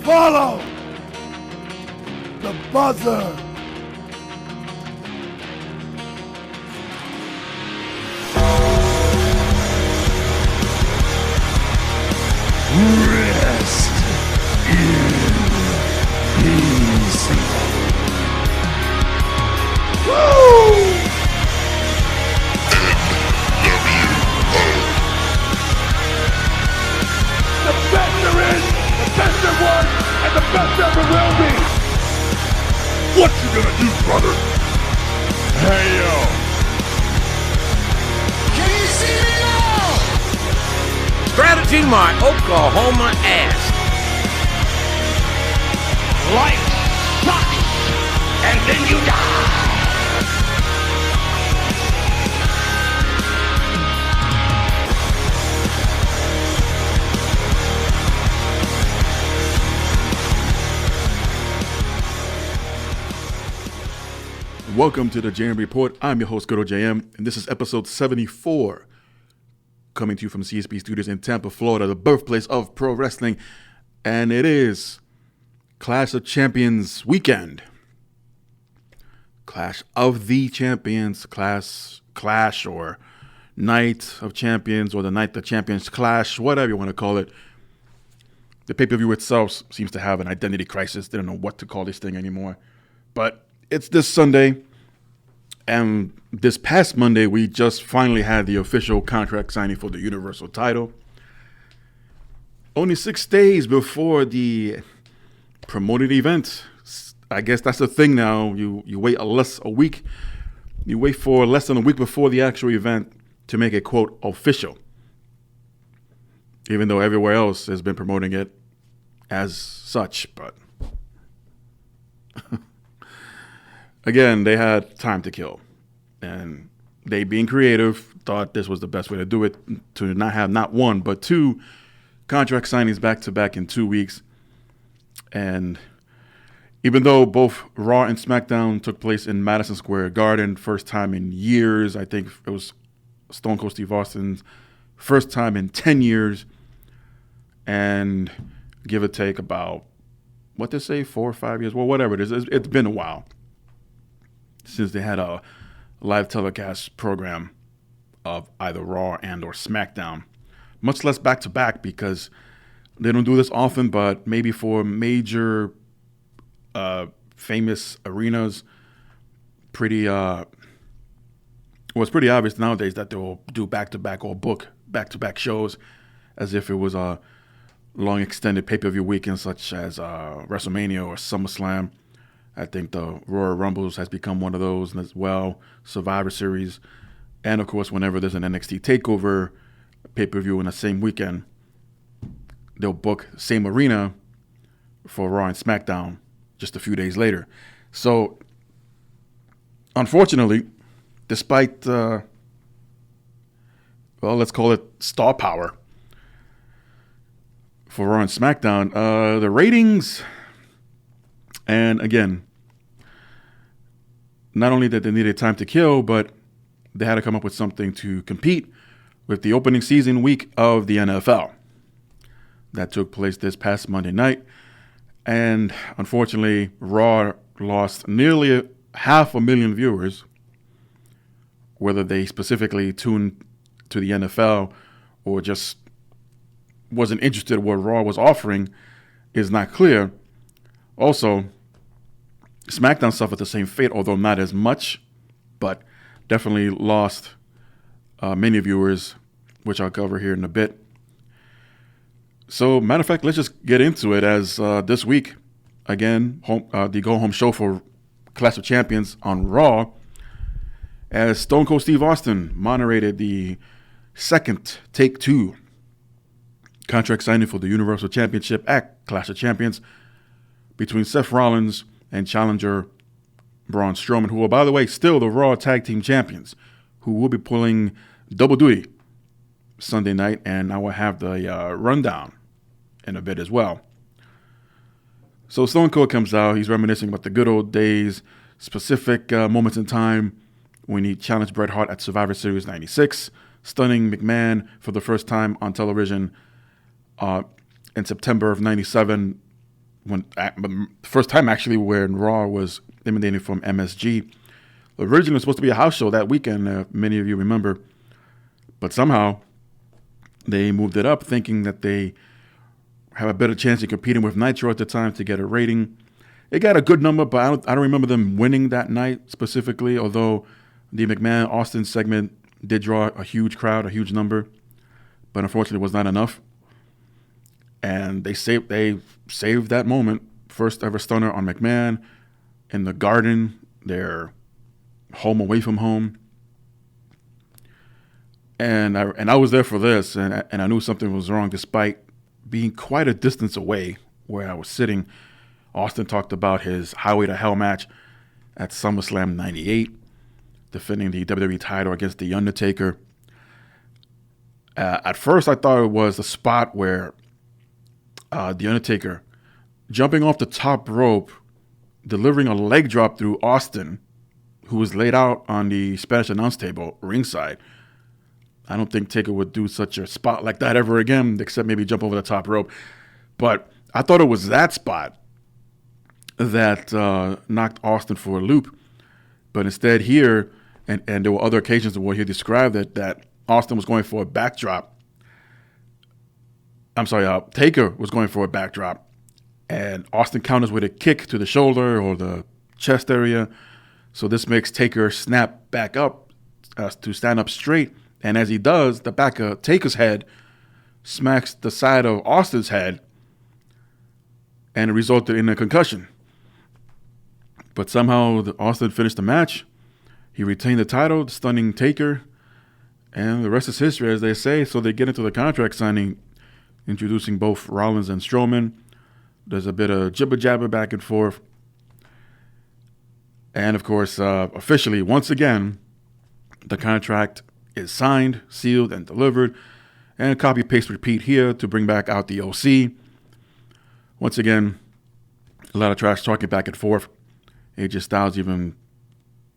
Follow the buzzer. Rest in peace. Woo! The best there is, the best there was, and the best ever will be. What you gonna do, brother? Hey, yo. Can you see me now? Strategy my Oklahoma ass. Life sucks, and then you die. Welcome to the JM Report. I'm your host, IAmGoodOlJM, and this is episode 74, coming to you from CSP Studios in Tampa, Florida, the birthplace of pro wrestling, and it is Clash of Champions weekend. Clash of the Champions, Clash or Night of Champions, or the Night the Champions Clash, whatever you want to call it. The pay-per-view itself seems to have an identity crisis. They don't know what to call this thing anymore, but it's this Sunday, and this past Monday, we just finally had the official contract signing for the Universal title. Only 6 days before the promoted event. I guess that's the thing now. You wait a week. You wait for less than a week before the actual event to make it, quote, official. Even though everywhere else has been promoting it as such, but again, they had time to kill, and they, being creative, thought this was the best way to do it, to not have not one, but two contract signings back-to-back in 2 weeks. And even though both Raw and Smackdown took place in Madison Square Garden, first time in years, I think it was Stone Cold Steve Austin's first time in 10 years, and give or take about, what they say, 4 or 5 years, well, whatever it is, it's been a while since they had a live telecast program of either Raw and or SmackDown, much less back-to-back, because they don't do this often, but maybe for major famous arenas, it's pretty obvious nowadays that they'll do back-to-back or book back-to-back shows as if it was a long extended pay-per-view weekend, such as WrestleMania or SummerSlam. I think the Royal Rumbles has become one of those as well, Survivor Series, and of course, whenever there's an NXT TakeOver pay-per-view in the same weekend, they'll book same arena for Raw and SmackDown just a few days later. So, unfortunately, despite, let's call it star power for Raw and SmackDown, the ratings. And again, not only that they needed time to kill, but they had to come up with something to compete with the opening season week of the NFL that took place this past Monday night. And unfortunately, Raw lost nearly 500,000 viewers, whether they specifically tuned to the NFL or just wasn't interested in what Raw was offering is not clear. Also, SmackDown suffered the same fate, although not as much, but definitely lost many viewers, which I'll cover here in a bit. So, matter of fact, let's just get into it, as this week, again, the go-home show for Clash of Champions on Raw, as Stone Cold Steve Austin moderated the second Take 2 contract signing for the Universal Championship at Clash of Champions between Seth Rollins and challenger Braun Strowman, who are, by the way, still the Raw Tag Team Champions, who will be pulling double duty Sunday night, and I will have the rundown in a bit as well. So Stone Cold comes out. He's reminiscing about the good old days, specific moments in time when he challenged Bret Hart at Survivor Series 96, stunning McMahon for the first time on television in September of 97 first time actually where Raw was emanating from MSG. Originally, it was supposed to be a house show that weekend, many of you remember. But somehow, they moved it up thinking that they have a better chance of competing with Nitro at the time to get a rating. It got a good number, but I don't remember them winning that night specifically, although the McMahon-Austin segment did draw a huge crowd, a huge number. But unfortunately, it was not enough. And they saved that moment. First ever stunner on McMahon in the Garden, their home away from home. And I was there for this, and I knew something was wrong despite being quite a distance away where I was sitting. Austin talked about his Highway to Hell match at SummerSlam 98, defending the WWE title against The Undertaker. At first, I thought it was a spot where The Undertaker, jumping off the top rope, delivering a leg drop through Austin, who was laid out on the Spanish announce table ringside. I don't think Taker would do such a spot like that ever again, except maybe jump over the top rope. But I thought it was that spot that knocked Austin for a loop. But instead here, and there were other occasions where he described it, that Austin was going for a backdrop. Taker was going for a backdrop. And Austin counters with a kick to the shoulder or the chest area. So this makes Taker snap back up to stand up straight. And as he does, the back of Taker's head smacks the side of Austin's head, and it resulted in a concussion. But somehow Austin finished the match. He retained the title, stunning Taker, and the rest is history, as they say. So they get into the contract signing, introducing both Rollins and Strowman. There's a bit of jibber-jabber back and forth. And, of course, officially, once again, the contract is signed, sealed, and delivered. And copy, paste, repeat here to bring back out the OC. Once again, a lot of trash talking back and forth. AJ Styles even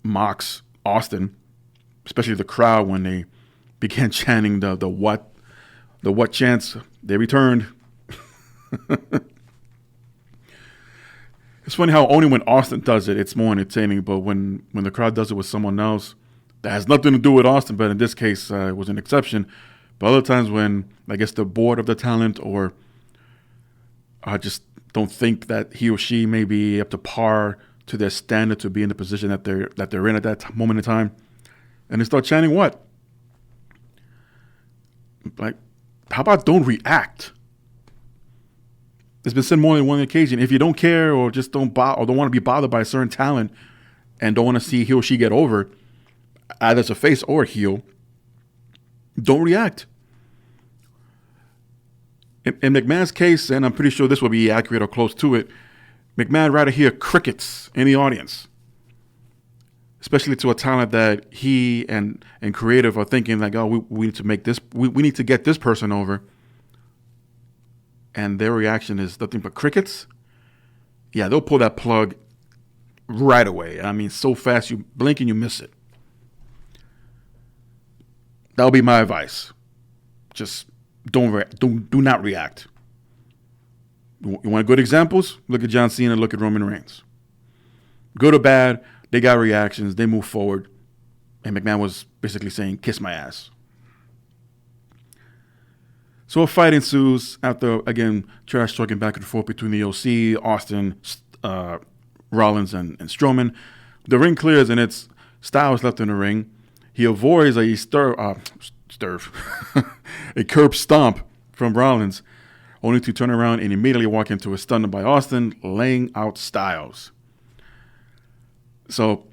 mocks Austin, especially the crowd when they began chanting the what chants. They returned. It's funny how only when Austin does it, it's more entertaining. But when the crowd does it with someone else, that has nothing to do with Austin, but in this case, it was an exception. But other times when, I guess, the board of the talent or I just don't think that he or she may be up to par to their standard to be in the position that they're in at that moment in time, and they start chanting what? Like, how about don't react? It's been said more than one occasion. If you don't care or just don't want to be bothered by a certain talent and don't want to see he or she get over, either as a face or a heel, don't react. In McMahon's case, and I'm pretty sure this will be accurate or close to it, McMahon rather hear crickets in the audience, especially to a talent that he and creative are thinking like, oh, we need to make this, we need to get this person over. And their reaction is nothing but crickets. Yeah, they'll pull that plug right away. I mean, so fast, you blink and you miss it. That'll be my advice. Just do not react. You want good examples? Look at John Cena, look at Roman Reigns. Good or bad, they got reactions, they move forward. And McMahon was basically saying, kiss my ass. So a fight ensues after, again, trash talking back and forth between the OC, Austin, Rollins, and Strowman. The ring clears and it's Styles left in the ring. He avoids a a curb stomp from Rollins, only to turn around and immediately walk into a stunner by Austin, laying out Styles. So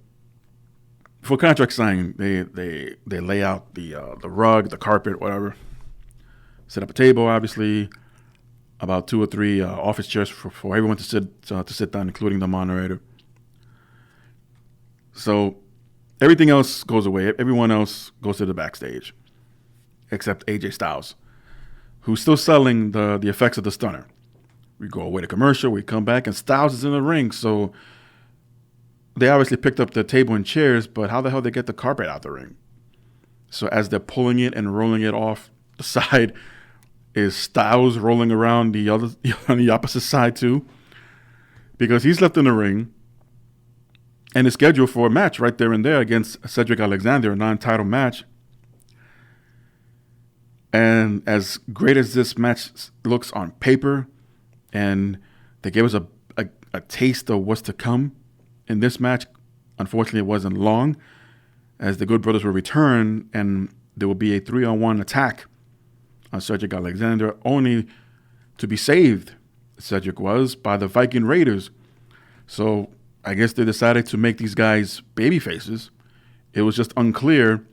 for contract signing, they lay out the rug, the carpet, whatever. Set up a table, obviously, about 2 or 3 office chairs for everyone to sit down, including the moderator. So everything else goes away. Everyone else goes to the backstage, except AJ Styles, who's still selling the effects of the stunner. We go away to commercial, we come back, and Styles is in the ring. So they obviously picked up the table and chairs, but how the hell they get the carpet out the ring? So as they're pulling it and rolling it off the side, is Styles rolling around on the opposite side too. because he's left in the ring and is scheduled for a match right there and there against Cedric Alexander, a non-title match. And as great as this match looks on paper, and they gave us a taste of what's to come in this match, unfortunately it wasn't long, as the Good Brothers will return and there will be a 3-on-1 attack on Cedric Alexander, only to be saved, Cedric was, by the Viking Raiders. So I guess they decided to make these guys baby faces. It was just unclear.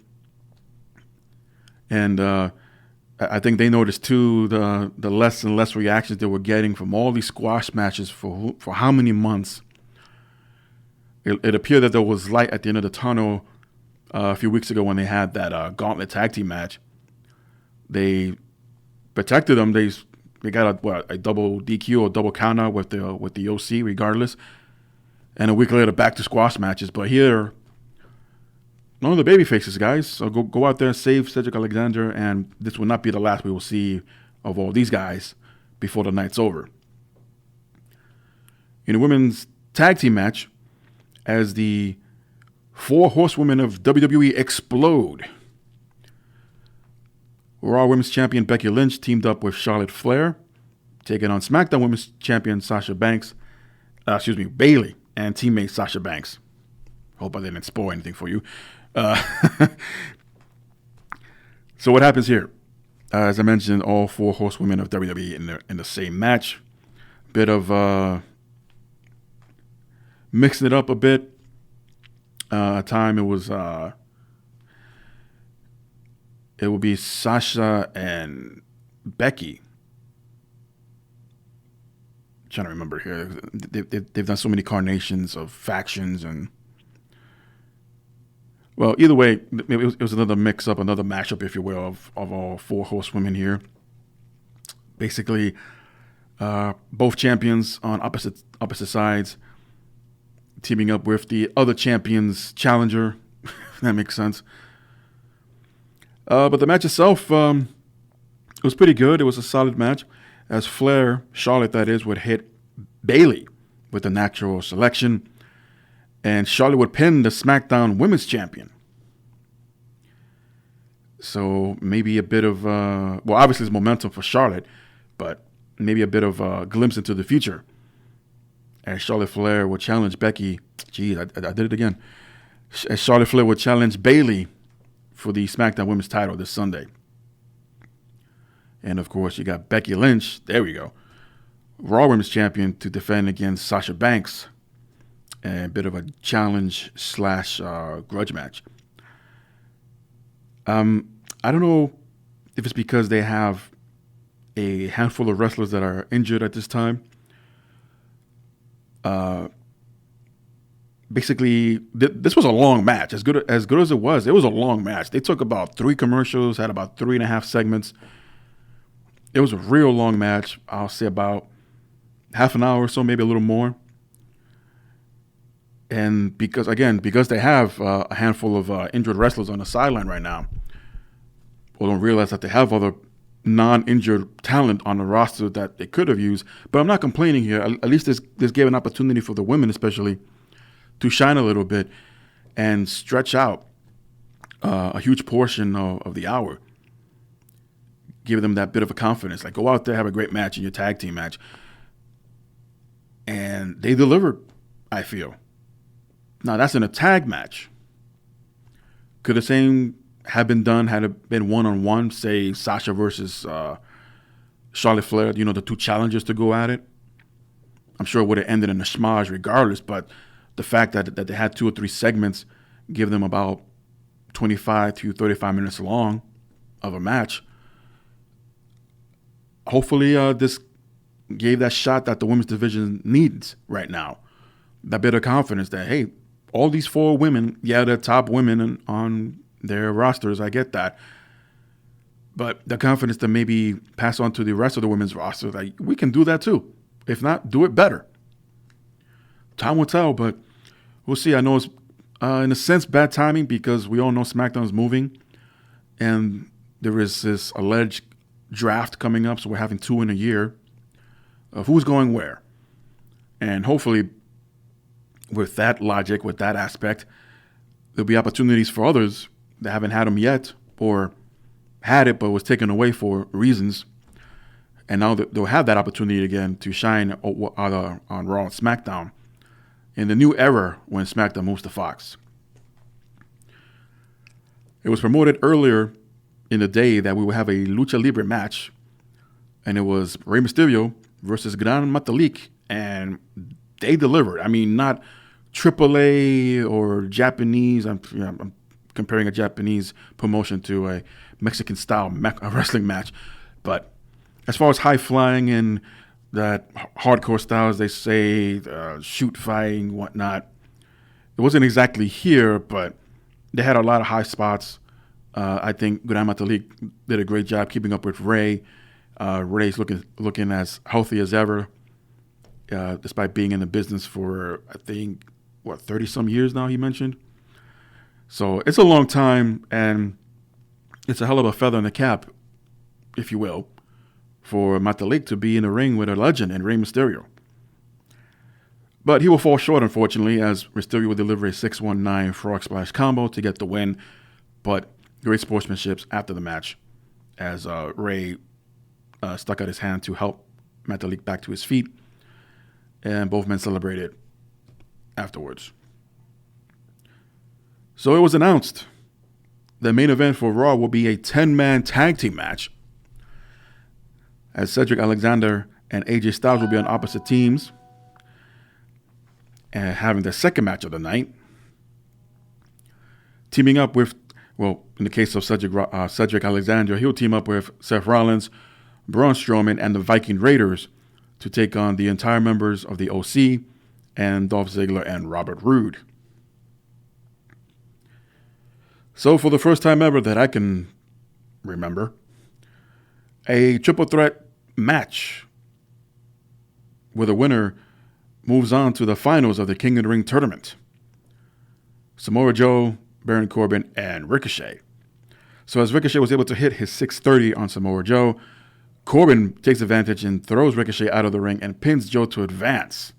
And I think they noticed too the less and less reactions they were getting from all these squash matches for how many months. It appeared that there was light at the end of the tunnel a few weeks ago when they had that gauntlet tag team match. They protected them. They got a double DQ or double countout with the OC regardless. And a week later, back to squash matches. But here, none of the baby faces, guys. So go out there and save Cedric Alexander, and this will not be the last we will see of all these guys before the night's over. In the women's tag team match, as the 4 horsewomen of WWE explode, Raw Women's Champion Becky Lynch teamed up with Charlotte Flair, taking on SmackDown Women's Champion Bayley, and teammate Sasha Banks. Hope I didn't spoil anything for you. So what happens here? As I mentioned, all 4 horsewomen of WWE in the same match. Bit of mixing it up a bit. At time it would be Sasha and Becky. I'm trying to remember here. They've done so many carnations of factions, and well, either way, it was another mix-up, another mashup, if you will, of all 4 horsewomen here. Basically, both champions on opposite sides, teaming up with the other champion's challenger, if that makes sense. But the match itself, it was pretty good. It was a solid match, as Flair, Charlotte that is, would hit Bayley with a natural selection, and Charlotte would pin the SmackDown Women's Champion. So maybe a bit of, obviously it's momentum for Charlotte, but maybe a bit of a glimpse into the future, as Charlotte Flair would challenge Becky. Geez, I did it again. As Charlotte Flair would challenge Bayley for the SmackDown Women's title this Sunday. And, of course, you got Becky Lynch, there we go, Raw Women's Champion, to defend against Sasha Banks. And a bit of a challenge / grudge match. I don't know if it's because they have a handful of wrestlers that are injured at this time. Basically, this was a long match. As good as it was a long match. They took about 3 commercials, had about 3.5 segments. It was a real long match. I'll say about half an hour or so, maybe a little more. And because they have a handful of injured wrestlers on the sideline right now, people don't realize that they have other non-injured talent on the roster that they could have used. But I'm not complaining here. At least this gave an opportunity for the women especially to shine a little bit and stretch out a huge portion of the hour. Give them that bit of a confidence. Like, go out there, have a great match in your tag team match. And they delivered, I feel. Now, that's in a tag match. Could the same have been done had it been one-on-one, say Sasha versus Charlotte Flair, the 2 challengers to go at it? I'm sure it would have ended in a schmozz regardless, but the fact that they had 2 or 3 segments give them about 25 to 35 minutes long of a match. Hopefully this gave that shot that the women's division needs right now. That bit of confidence that, hey, all these 4 women, yeah, they're top women on their rosters. I get that. But the confidence to maybe pass on to the rest of the women's roster, like, we can do that too. If not, do it better. Time will tell, but we'll see. I know it's, in a sense, bad timing because we all know SmackDown is moving. And there is this alleged draft coming up, so we're having 2 in a year of who's going where. And hopefully, with that logic, with that aspect, there'll be opportunities for others that haven't had them yet, or had it but was taken away for reasons. And now they'll have that opportunity again to shine on Raw and SmackDown in the new era when SmackDown moves to Fox. It was promoted earlier in the day that we would have a Lucha Libre match, and it was Rey Mysterio versus Gran Metalik, and they delivered. I mean, not AAA or Japanese. I'm comparing a Japanese promotion to a Mexican-style wrestling match. But as far as high-flying and that hardcore style, as they say, shoot fighting, whatnot, it wasn't exactly here, but they had a lot of high spots. I think Gran Metalik did a great job keeping up with Rey. Rey's looking as healthy as ever, despite being in the business for, I think, 30-some years now, he mentioned. So it's a long time, and it's a hell of a feather in the cap, if you will, for Metalik to be in the ring with a legend in Rey Mysterio. But he will fall short, unfortunately, as Mysterio will deliver a 619 frog splash combo to get the win. But great sportsmanship after the match, as Rey stuck out his hand to help Metalik back to his feet, and both men celebrated afterwards. So it was announced the main event for Raw will be a 10-man tag team match, as Cedric Alexander and AJ Styles will be on opposite teams and having the second match of the night, teaming up with, well, in the case of Cedric Alexander, he'll team up with Seth Rollins, Braun Strowman, and the Viking Raiders to take on the entire members of the OC and Dolph Ziggler and Robert Roode. So for the first time ever that I can remember, a triple threat match where the winner moves on to the finals of the King of the Ring tournament. Samoa Joe, Baron Corbin, and Ricochet. So as Ricochet was able to hit his 630 on Samoa Joe, Corbin takes advantage and throws Ricochet out of the ring and pins Joe to advance.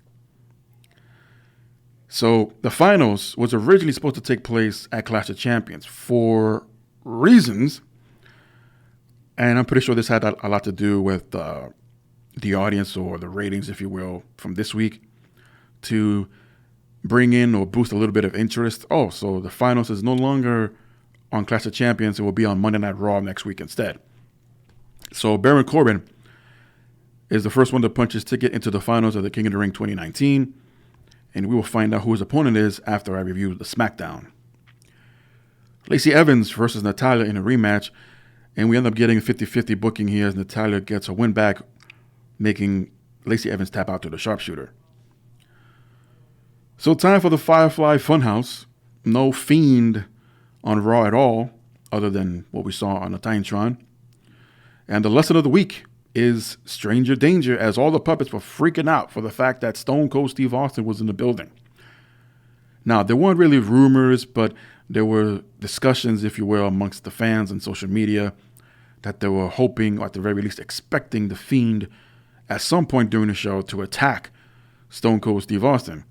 So the finals was originally supposed to take place at Clash of Champions for reasons, and I'm pretty sure this had a lot to do with the audience or the ratings, if you will, from this week to bring in or boost a little bit of interest. Oh, so the finals is no longer on Clash of Champions. It will be on Monday Night Raw next week instead. So Baron Corbin is the first one to punch his ticket into the finals of the King of the Ring 2019. And we will find out who his opponent is after I review the Smackdown. Lacey Evans versus Natalya in a rematch. And we end up getting a 50-50 booking here as Natalya gets a win back, making Lacey Evans tap out to the sharpshooter. So time for the Firefly Funhouse. No Fiend on Raw at all, other than what we saw on the Titantron. And the lesson of the week is stranger danger, as all the puppets were freaking out for the fact that Stone Cold Steve Austin was in the building. Now, there weren't really rumors, but there were discussions, if you will, amongst the fans and social media that they were hoping, or at the very least expecting, the Fiend at some point during the show to attack Stone Cold Steve Austin.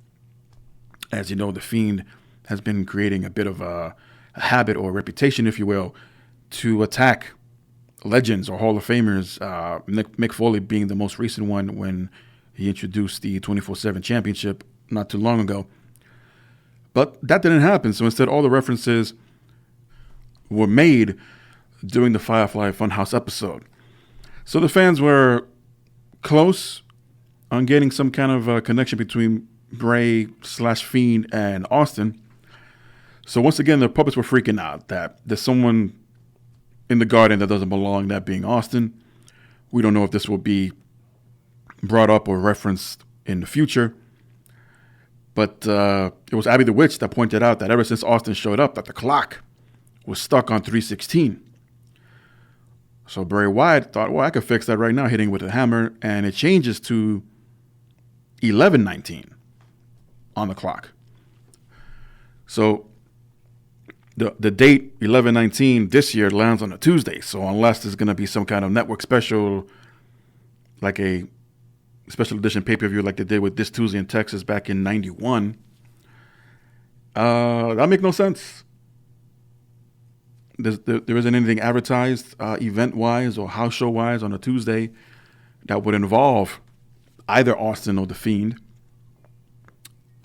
As you know, the Fiend has been creating a bit of a habit or reputation, if you will, to attack legends or Hall of Famers, Mick Foley being the most recent one when he introduced the 24/7 championship not too long ago. But that didn't happen. So instead, all the references were made during the Firefly Funhouse episode. So the fans were close on getting some kind of a connection between Bray/Fiend and Austin. So once again, the puppets were freaking out that there's someone in the garden that doesn't belong, that being Austin. We don't know if this will be brought up or referenced in the future. But it was Abby the Witch that pointed out that ever since Austin showed up, that the clock was stuck on 3:16. So Bray Wyatt thought, well, I could fix that right now, hitting with a hammer, and it changes to 11:19 on the clock. So the date 11/19 this year lands on a Tuesday. So unless there's going to be some kind of network special, like a special edition pay-per-view like they did with This Tuesday in Texas back in 91. That make no sense. There isn't anything advertised event-wise or house show-wise on a Tuesday that would involve either Austin or The Fiend.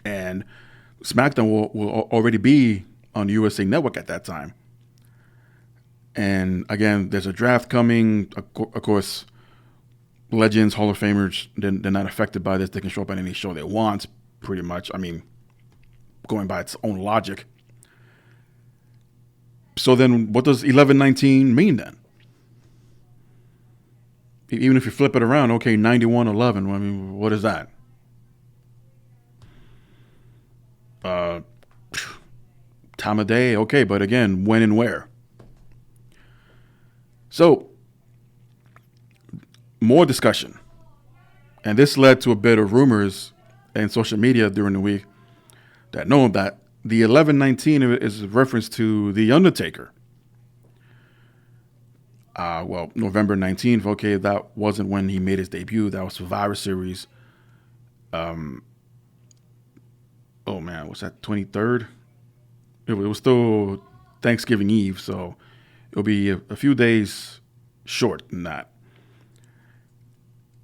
And SmackDown will already be on the USA Network at that time. And again, there's a draft coming. Of course, legends, Hall of Famers, they're not affected by this. They can show up on any show they want, pretty much. I mean, going by its own logic. So then what does 11-19 mean then? Even if you flip it around, okay, 91-11, I mean, what is that? Time of day, okay, but again, when and where? So, more discussion. And this led to a bit of rumors in social media during the week that the 11-19 is a reference to The Undertaker. November 19th, okay, that wasn't when he made his debut. That was Survivor Series. Was that 23rd? It was still Thanksgiving Eve, so it'll be a few days short than that.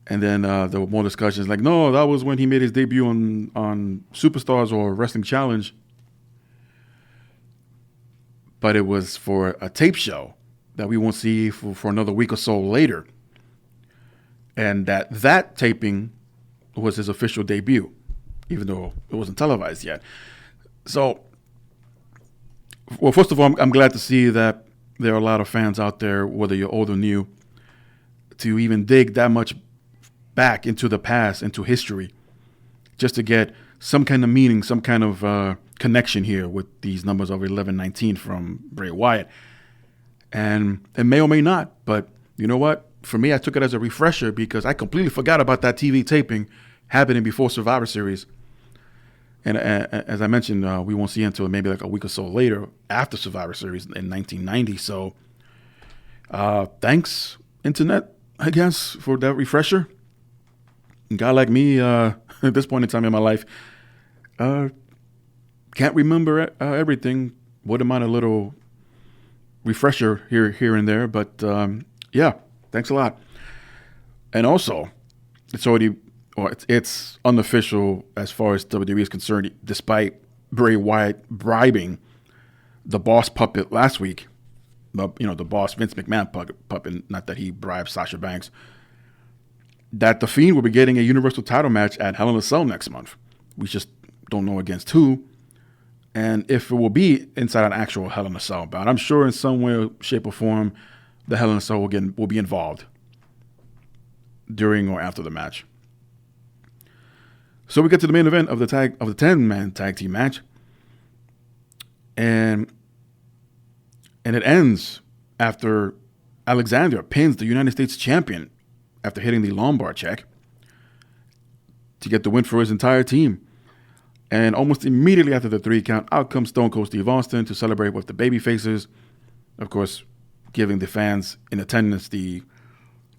And then there were more discussions like, no, that was when he made his debut on Superstars or Wrestling Challenge. But it was for a tape show that we won't see for another week or so later. And that taping was his official debut, even though it wasn't televised yet. So, well, first of all, I'm glad to see that there are a lot of fans out there, whether you're old or new, to even dig that much back into the past, into history, just to get some kind of meaning, some kind of connection here with these numbers of 11-19 from Bray Wyatt. And it may or may not, but you know what? For me, I took it as a refresher because I completely forgot about that TV taping happening before Survivor Series. And as I mentioned, we won't see until maybe like a week or so later after Survivor Series in 1990. So thanks, Internet, I guess, for that refresher. A guy like me, at this point in time in my life, can't remember everything. Wouldn't mind a little refresher here and there. But yeah, thanks a lot. And also, it's unofficial as far as WWE is concerned, despite Bray Wyatt bribing the boss puppet last week. The boss Vince McMahon puppet, not that he bribed Sasha Banks, that The Fiend will be getting a Universal title match at Hell in a Cell next month. We just don't know against who, and if it will be inside an actual Hell in a Cell bout. I'm sure in some way, shape, or form, the Hell in a Cell will be involved during or after the match. So we get to the main event of the 10-man tag team match, and it ends after Alexander pins the United States champion after hitting the lumbar check to get the win for his entire team. And almost immediately after the 3 count, out comes Stone Cold Steve Austin to celebrate with the babyfaces, of course, giving the fans in attendance the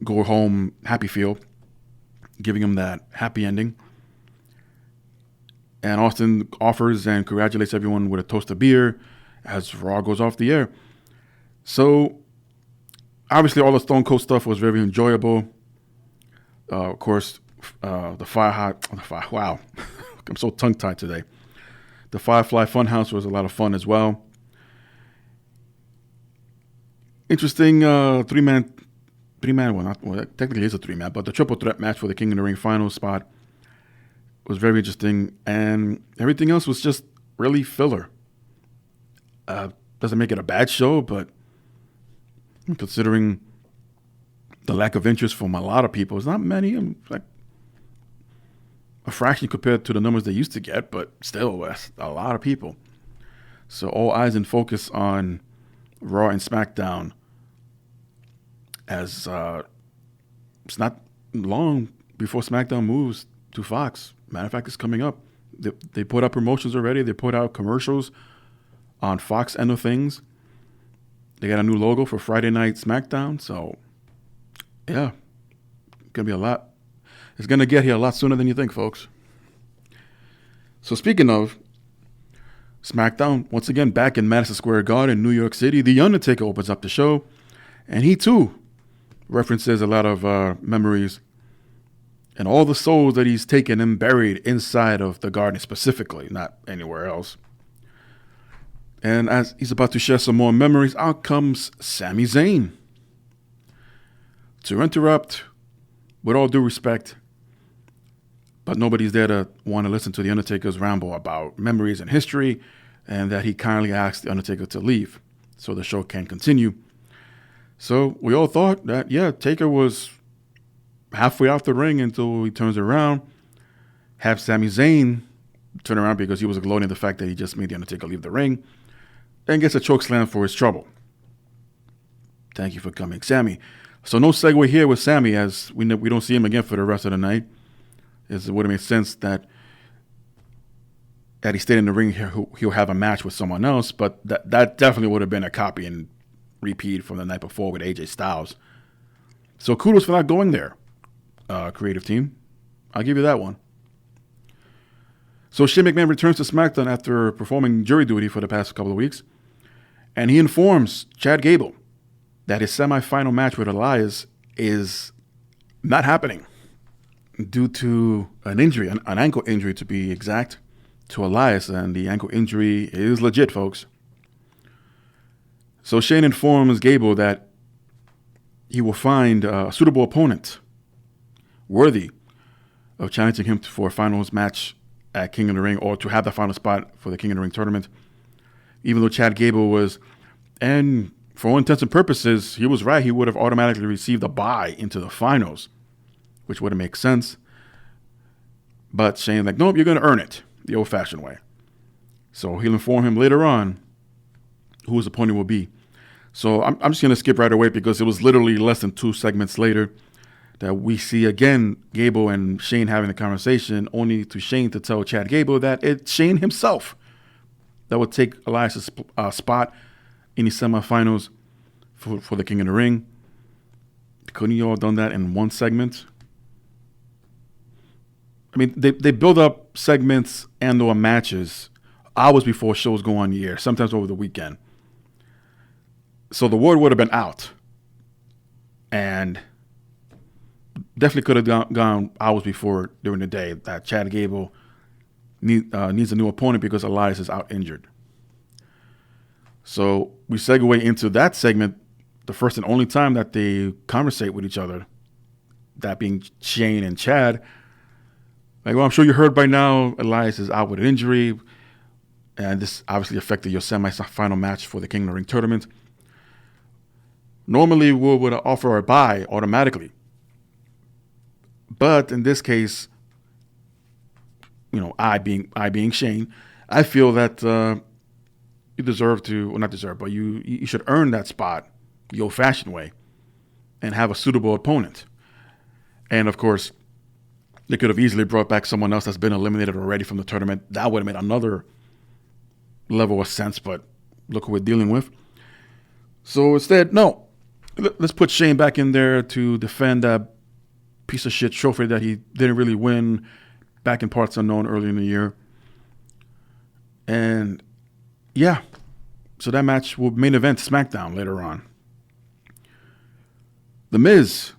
go home happy feel, giving them that happy ending. And Austin offers and congratulates everyone with a toast of beer as Raw goes off the air. So, obviously, all the Stone Cold stuff was very enjoyable. Of course, wow, I'm so tongue-tied today. The Firefly Funhouse was a lot of fun as well. Interesting three-man, technically it's a 3-man, but the triple threat match for the King of the Ring final spot was very interesting, and everything else was just really filler. Doesn't make it a bad show, but considering the lack of interest from a lot of people, it's not many, like a fraction compared to the numbers they used to get, but still, that's a lot of people. So all eyes and focus on Raw and SmackDown, as it's not long before SmackDown moves to Fox. Matter of fact, it's coming up. They put out promotions already. They put out commercials on Fox end of things. They got a new logo for Friday Night SmackDown. So, yeah, going to be a lot. It's going to get here a lot sooner than you think, folks. So speaking of SmackDown, once again, back in Madison Square Garden, New York City, The Undertaker opens up the show, and he too references a lot of memories and all the souls that he's taken and buried inside of the garden specifically, not anywhere else. And as he's about to share some more memories, out comes Sami Zayn to interrupt, with all due respect, but nobody's there to want to listen to The Undertaker's ramble about memories and history, and that he kindly asked The Undertaker to leave so the show can continue. So we all thought that, yeah, Taker was halfway out the ring until he turns around, have Sami Zayn turn around because he was gloating the fact that he just made The Undertaker leave the ring, and gets a chokeslam for his trouble. Thank you for coming, Sami. So no segue here with Sami, as we don't see him again for the rest of the night. It would have made sense that he stayed in the ring here, he'll have a match with someone else, but that definitely would have been a copy and repeat from the night before with AJ Styles. So kudos for not going there, creative team. I'll give you that one. So Shane McMahon returns to SmackDown after performing jury duty for the past couple of weeks, and he informs Chad Gable that his semifinal match with Elias is not happening due to an injury, an ankle injury to be exact, to Elias, and the ankle injury is legit, folks. So Shane informs Gable that he will find a suitable opponent worthy of challenging him for a finals match at King of the Ring, or to have the final spot for the King of the Ring tournament. Even though Chad Gable was, and for all intents and purposes, he was right, he would have automatically received a bye into the finals, which would have made sense. But Shane like, nope, you're going to earn it the old-fashioned way. So he'll inform him later on who his opponent will be. So I'm just going to skip right away because it was literally less than 2 segments later that we see again Gable and Shane having a conversation, only to Shane to tell Chad Gable that it's Shane himself that would take Elias' spot in the semifinals for the King of the Ring. Couldn't you all done that in one segment? I mean, they build up segments and or matches hours before shows go on the air, sometimes over the weekend. So the word would have been out. And definitely could have gone hours before during the day that Chad Gable needs a new opponent because Elias is out injured. So we segue into that segment, the first and only time that they conversate with each other, that being Shane and Chad. Like, well, I'm sure you heard by now, Elias is out with an injury, and this obviously affected your semi-final match for the King of the Ring tournament. Normally, we would offer a bye automatically. But in this case, you know, I being Shane, I feel that you deserve to, well, not deserve, but you should earn that spot the old-fashioned way and have a suitable opponent. And, of course, they could have easily brought back someone else that's been eliminated already from the tournament. That would have made another level of sense, but look who we're dealing with. So instead, no. Let's put Shane back in there to defend that piece of shit trophy that he didn't really win back in parts unknown early in the year. And, yeah. So that match will main event SmackDown later on. The Miz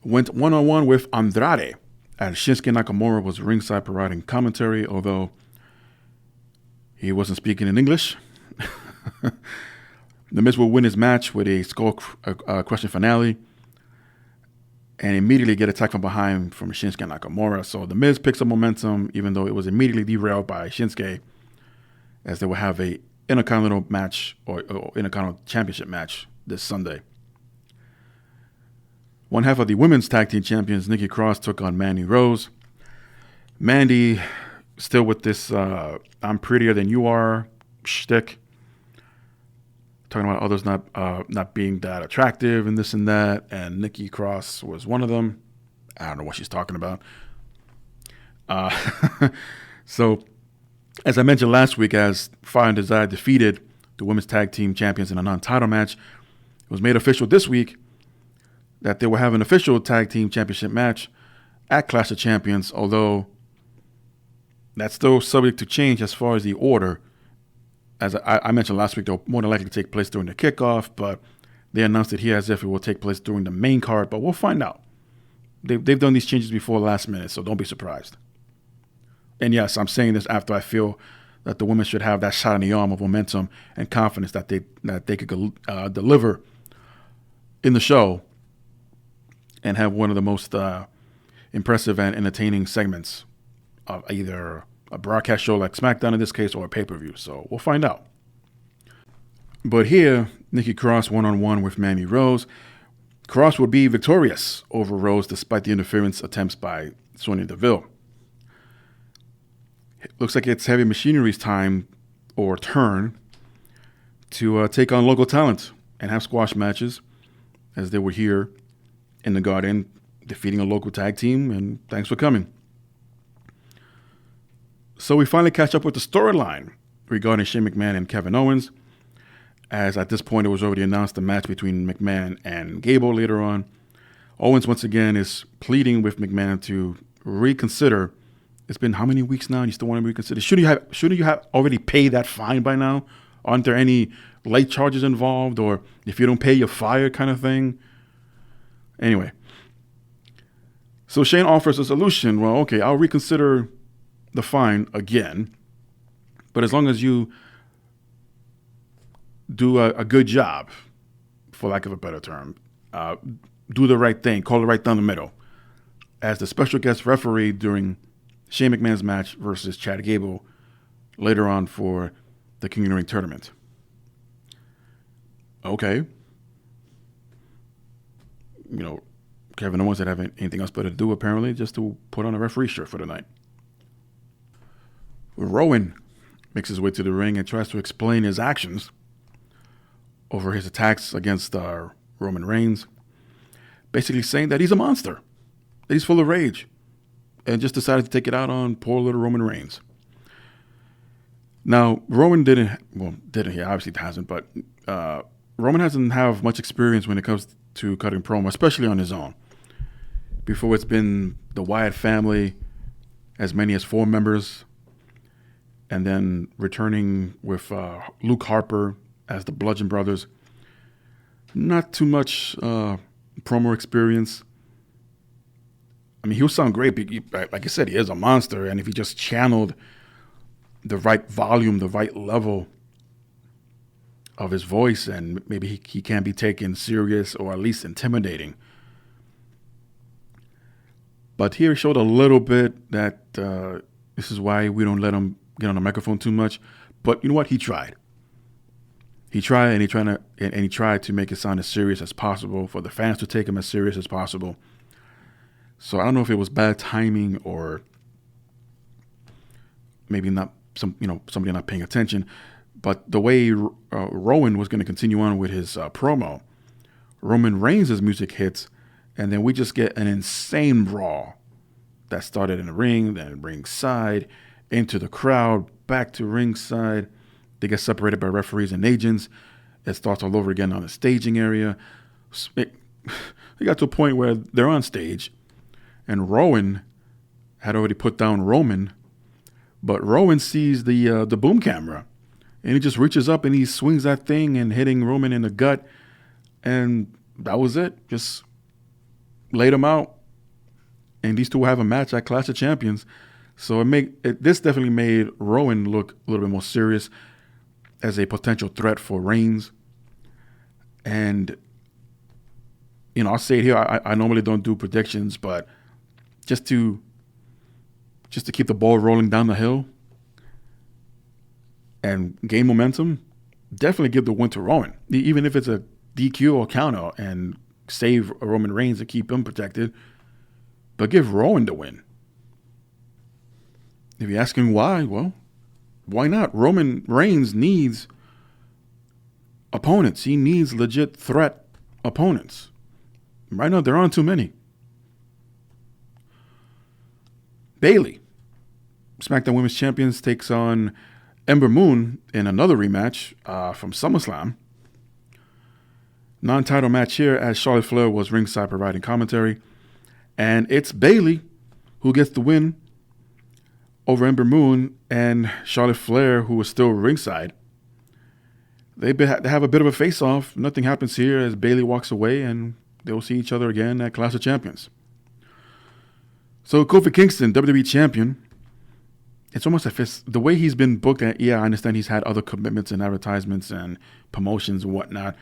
went one-on-one with Andrade, and Shinsuke Nakamura was ringside providing commentary, although he wasn't speaking in English. The Miz will win his match with a skull crushing finale and immediately get attacked from behind from Shinsuke Nakamura. So the Miz picks up momentum, even though it was immediately derailed by Shinsuke, as they will have a Intercontinental match or Intercontinental Championship match this Sunday. One half of the women's tag team champions, Nikki Cross, took on Mandy Rose. Mandy, still with this I'm prettier than you are shtick, talking about others not being that attractive and this and that, and Nikki Cross was one of them. I don't know what she's talking about. So, as I mentioned last week, as Fire and Desire defeated the women's tag team champions in a non-title match, it was made official this week that they will have an official tag team championship match at Clash of Champions, although that's still subject to change as far as the order. As I mentioned last week, they'll more than likely take place during the kickoff, but they announced it here as if it will take place during the main card, but we'll find out. They've done these changes before last minute, so don't be surprised. And yes, I'm saying this after I feel that the women should have that shot in the arm of momentum and confidence that they could deliver in the show and have one of the most impressive and entertaining segments of either a broadcast show like Smackdown in this case or a pay-per-view. So we'll find out. But here, Nikki Cross one-on-one with Mandy Rose. Cross would be victorious over Rose despite the interference attempts by Sonya Deville. It looks like it's Heavy Machinery's time or turn to take on local talent and have squash matches as they were here in the Garden defeating a local tag team, and thanks for coming. So we finally catch up with the storyline regarding Shane McMahon and Kevin Owens, as at this point it was already announced the match between McMahon and Gable later on. Owens once again is pleading with McMahon to reconsider. It's been how many weeks now and you still want to reconsider? Shouldn't you have already paid that fine by now? Aren't there any late charges involved, or if you don't pay, you're fired kind of thing? Anyway, so Shane offers a solution. Well, okay, I'll reconsider the fine again, but as long as you do a good job, for lack of a better term, do the right thing, call it right down the middle, as the special guest referee during Shane McMahon's match versus Chad Gable later on for the King of the Ring tournament. Okay. Kevin Owens didn't have anything else better to do, apparently, just to put on a referee shirt for the night. Rowan makes his way to the ring and tries to explain his actions over his attacks against Roman Reigns, basically saying that he's a monster, that he's full of rage, and just decided to take it out on poor little Roman Reigns. Now, Roman he obviously hasn't, but Roman doesn't have much experience when it comes to cutting promo, especially on his own. Before, it's been the Wyatt family, as many as 4 members, and then returning with Luke Harper as the Bludgeon Brothers. Not too much promo experience. I mean, he'll sound great. Like I said, he is a monster, and if he just channeled the right volume, the right level of his voice, and maybe he can be taken serious or at least intimidating. But here he showed a little bit that this is why we don't let him get on the microphone too much. But you know what? He tried. He tried to make it sound as serious as possible for the fans to take him as serious as possible. So I don't know if it was bad timing or maybe not somebody not paying attention. But the way Rowan was going to continue on with his promo, Roman Reigns' music hits, and then we just get an insane brawl that started in the ring, then ringside, into the crowd, back to ringside. They get separated by referees and agents. It starts all over again on the staging area. They got to a point where they're on stage, and Rowan had already put down Roman, but Rowan sees the boom camera, and he just reaches up and he swings that thing and hitting Roman in the gut, and that was it. Just laid him out, and these two will have a match at Clash of Champions. So this definitely made Rowan look a little bit more serious as a potential threat for Reigns. And I'll say it here. I normally don't do predictions, but just to keep the ball rolling down the hill and gain momentum, definitely give the win to Rowan, even if it's a DQ or counter, and save Roman Reigns to keep him protected. But give Rowan the win. If you're asking why, well, why not? Roman Reigns needs opponents. He needs legit threat opponents. Right now, there aren't too many. Bayley, SmackDown Women's Champions, takes on Ember Moon in another rematch from SummerSlam. Non-title match here, as Charlotte Flair was ringside providing commentary. And it's Bayley who gets the win over Ember Moon and Charlotte Flair, who was still ringside. They have a bit of a face-off. Nothing happens here as Bayley walks away, and they will see each other again at Clash of Champions. So Kofi Kingston, WWE Champion, it's almost like the way he's been booked. Yeah, I understand he's had other commitments and advertisements and promotions and whatnot.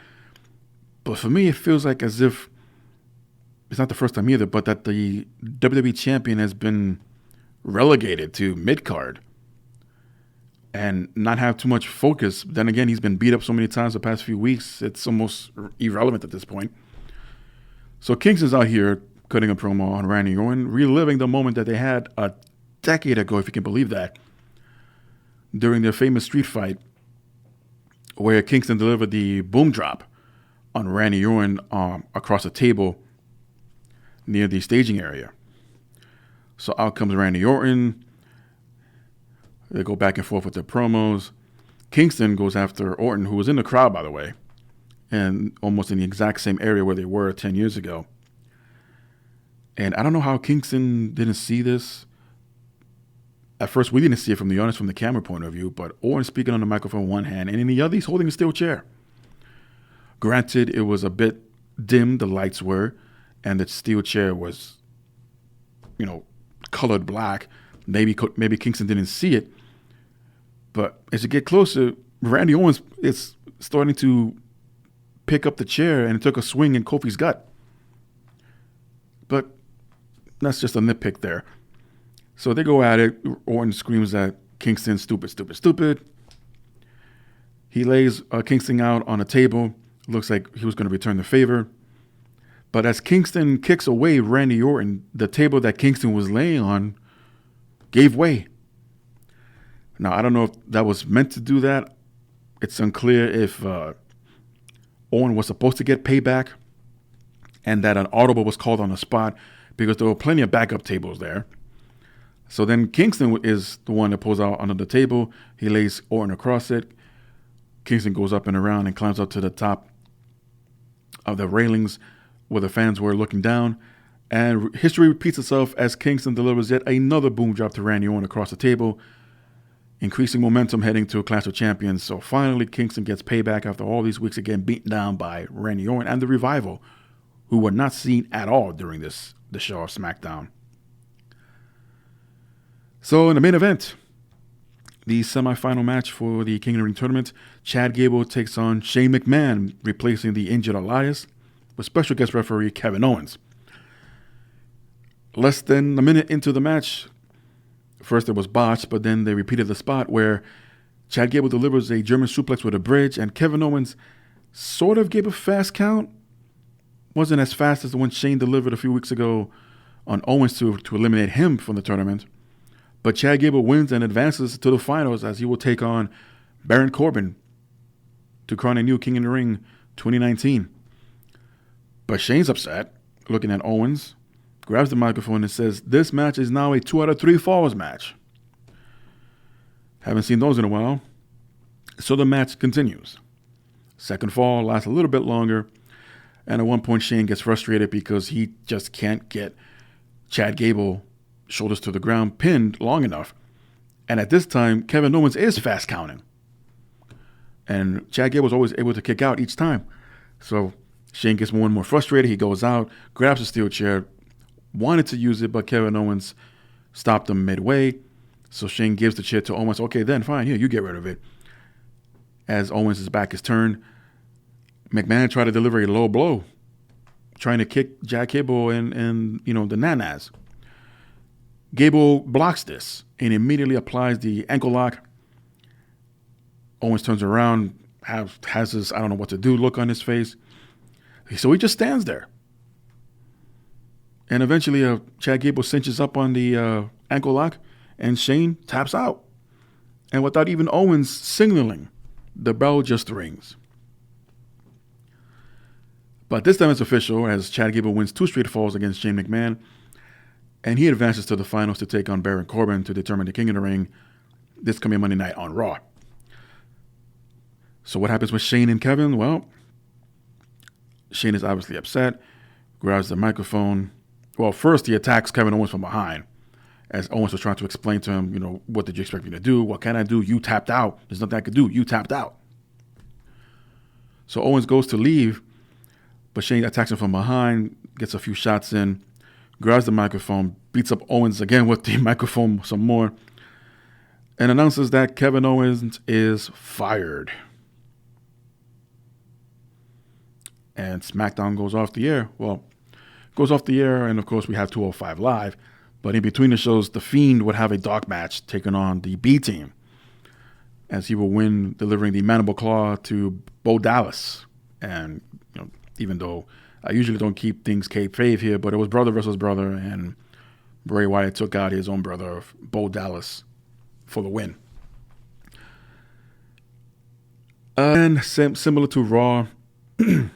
But for me, it feels like as if it's not the first time either, but that the WWE Champion has been relegated to mid-card and not have too much focus. Then again, he's been beat up so many times the past few weeks, it's almost irrelevant at this point. So Kingston's out here cutting a promo on Randy Orton, reliving the moment that they had a decade ago, if you can believe that, during their famous street fight where Kingston delivered the boom drop on Randy Orton across a table near the staging area. So out comes Randy Orton. They go back and forth with their promos. Kingston goes after Orton, who was in the crowd, by the way, and almost in the exact same area where they were 10 years ago. And I don't know how Kingston didn't see this. At first, we didn't see it from the camera point of view, but Orton speaking on the microphone in one hand, and in the other, he's holding a steel chair. Granted, it was a bit dim, the lights were, and the steel chair was, colored black. Maybe Kingston didn't see it. But as you get closer, Randy Owens is starting to pick up the chair, and it took a swing in Kofi's gut. But that's just a nitpick there. So they go at it. Orton screams at Kingston, stupid, stupid, stupid. He lays Kingston out on a table. Looks like he was going to return the favor. But as Kingston kicks away Randy Orton, the table that Kingston was laying on gave way. Now, I don't know if that was meant to do that. It's unclear if Orton was supposed to get payback and that an audible was called on the spot because there were plenty of backup tables there. So then Kingston is the one that pulls out under the table. He lays Orton across it. Kingston goes up and around and climbs up to the top of the railings where the fans were looking down. And history repeats itself as Kingston delivers yet another boom drop to Randy Orton across the table, increasing momentum heading to a Clash of Champions. So finally, Kingston gets payback after all these weeks again beaten down by Randy Orton and the Revival, who were not seen at all during the show of Smackdown. So in the main event, the semifinal match for the King of the Ring tournament, Chad Gable takes on Shane McMahon, replacing the injured Elias, with special guest referee Kevin Owens. Less than a minute into the match, first it was botched, but then they repeated the spot where Chad Gable delivers a German suplex with a bridge, and Kevin Owens sort of gave a fast count. Wasn't as fast as the one Shane delivered a few weeks ago on Owens to eliminate him from the tournament. But Chad Gable wins and advances to the finals as he will take on Baron Corbin to crown a new King in the Ring 2019. But Shane's upset, looking at Owens, grabs the microphone and says, "This match is now a 2 out of 3 falls match." Haven't seen those in a while. So the match continues. Second fall lasts a little bit longer. And at one point, Shane gets frustrated because he just can't get Chad Gable shoulders to the ground pinned long enough. And at this time, Kevin Owens is fast counting. And Chad Gable was always able to kick out each time. So Shane gets more and more frustrated. He goes out, grabs a steel chair, wanted to use it, but Kevin Owens stopped him midway. So Shane gives the chair to Owens. Okay, then fine, here, you get rid of it. As Owens' back is turned, McMahon tried to deliver a low blow, trying to kick Chad Gable and the nanas. Gable blocks this and immediately applies the ankle lock. Owens turns around, has this I don't know what to do look on his face. So he just stands there. And eventually Chad Gable cinches up on the ankle lock and Shane taps out. And without even Owens signaling, the bell just rings. But this time it's official as Chad Gable wins 2 straight falls against Shane McMahon. And he advances to the finals to take on Baron Corbin to determine the King of the Ring this coming Monday night on Raw. So what happens with Shane and Kevin? Well, Shane is obviously upset, grabs the microphone. Well, first he attacks Kevin Owens from behind. as Owens was trying to explain to him, what did you expect me to do? What can I do? You tapped out. There's nothing I could do. You tapped out. So Owens goes to leave, but Shane attacks him from behind, gets a few shots in, grabs the microphone, beats up Owens again with the microphone some more, and announces that Kevin Owens is fired. And SmackDown goes off the air. Well, goes off the air, and of course we have 205 Live. But in between the shows, The Fiend would have a dark match taking on the B Team, as he will win, delivering the Mandible Claw to Bo Dallas. And even though I usually don't keep things kayfabe here, but it was brother versus brother, and Bray Wyatt took out his own brother, Bo Dallas, for the win. And similar to Raw, and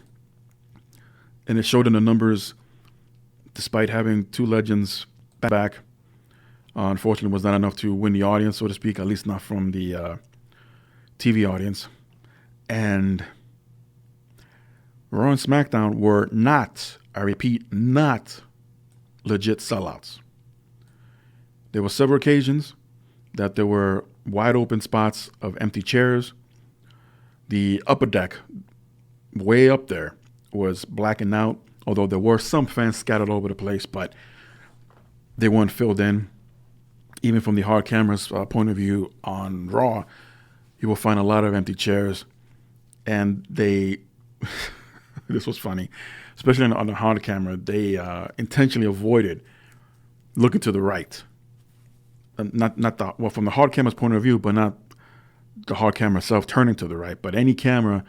it showed in the numbers, despite having two legends back, unfortunately was not enough to win the audience, so to speak, at least not from the TV audience. And Raw and SmackDown were not, I repeat, not legit sellouts. There were several occasions that there were wide open spots of empty chairs. The upper deck, way up there, was blacking out, although there were some fans scattered all over the place, but they weren't filled in. Even from the hard camera's point of view on Raw, you will find a lot of empty chairs. And they, this was funny, especially on the hard camera, they intentionally avoided looking to the right. From the hard camera's point of view, but not the hard camera itself turning to the right. But any camera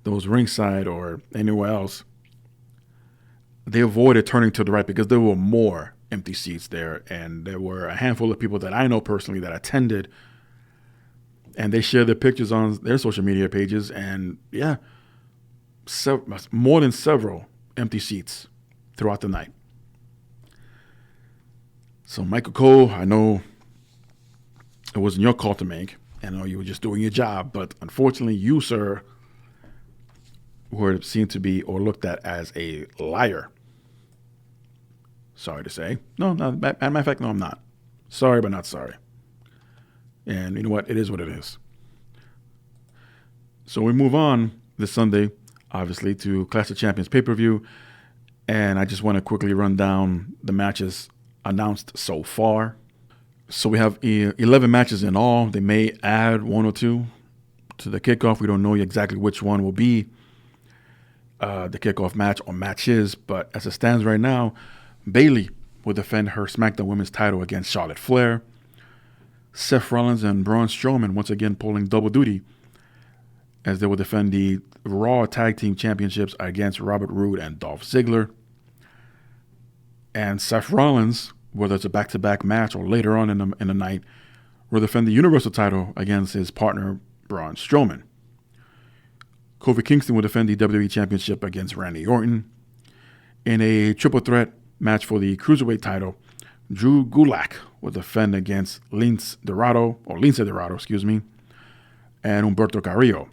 that was ringside or anywhere else, they avoided turning to the right because there were more empty seats there, and there were a handful of people that I know personally that attended, and they shared their pictures on their social media pages, and more than several empty seats throughout the night. So Michael Cole, I know it wasn't your call to make, I know you were just doing your job, but unfortunately you, sir, were seen to be or looked at as a liar. Sorry to say. No, as a matter of fact, no, I'm not. Sorry, but not sorry. And you know what? It is what it is. So we move on this Sunday, obviously, to Clash of Champions pay-per-view. And I just want to quickly run down the matches announced so far. So we have 11 matches in all. They may add one or two to the kickoff. We don't know exactly which one will be the kickoff match or matches. But as it stands right now, Bayley will defend her SmackDown Women's title against Charlotte Flair. Seth Rollins and Braun Strowman once again pulling double duty as they will defend the Raw Tag Team Championships against Robert Roode and Dolph Ziggler. And Seth Rollins, whether it's a back-to-back match or later on in the night, will defend the Universal title against his partner Braun Strowman. Kofi Kingston will defend the WWE Championship against Randy Orton. In a triple threat match for the Cruiserweight title, Drew Gulak will defend against Lince Dorado, and Humberto Carrillo.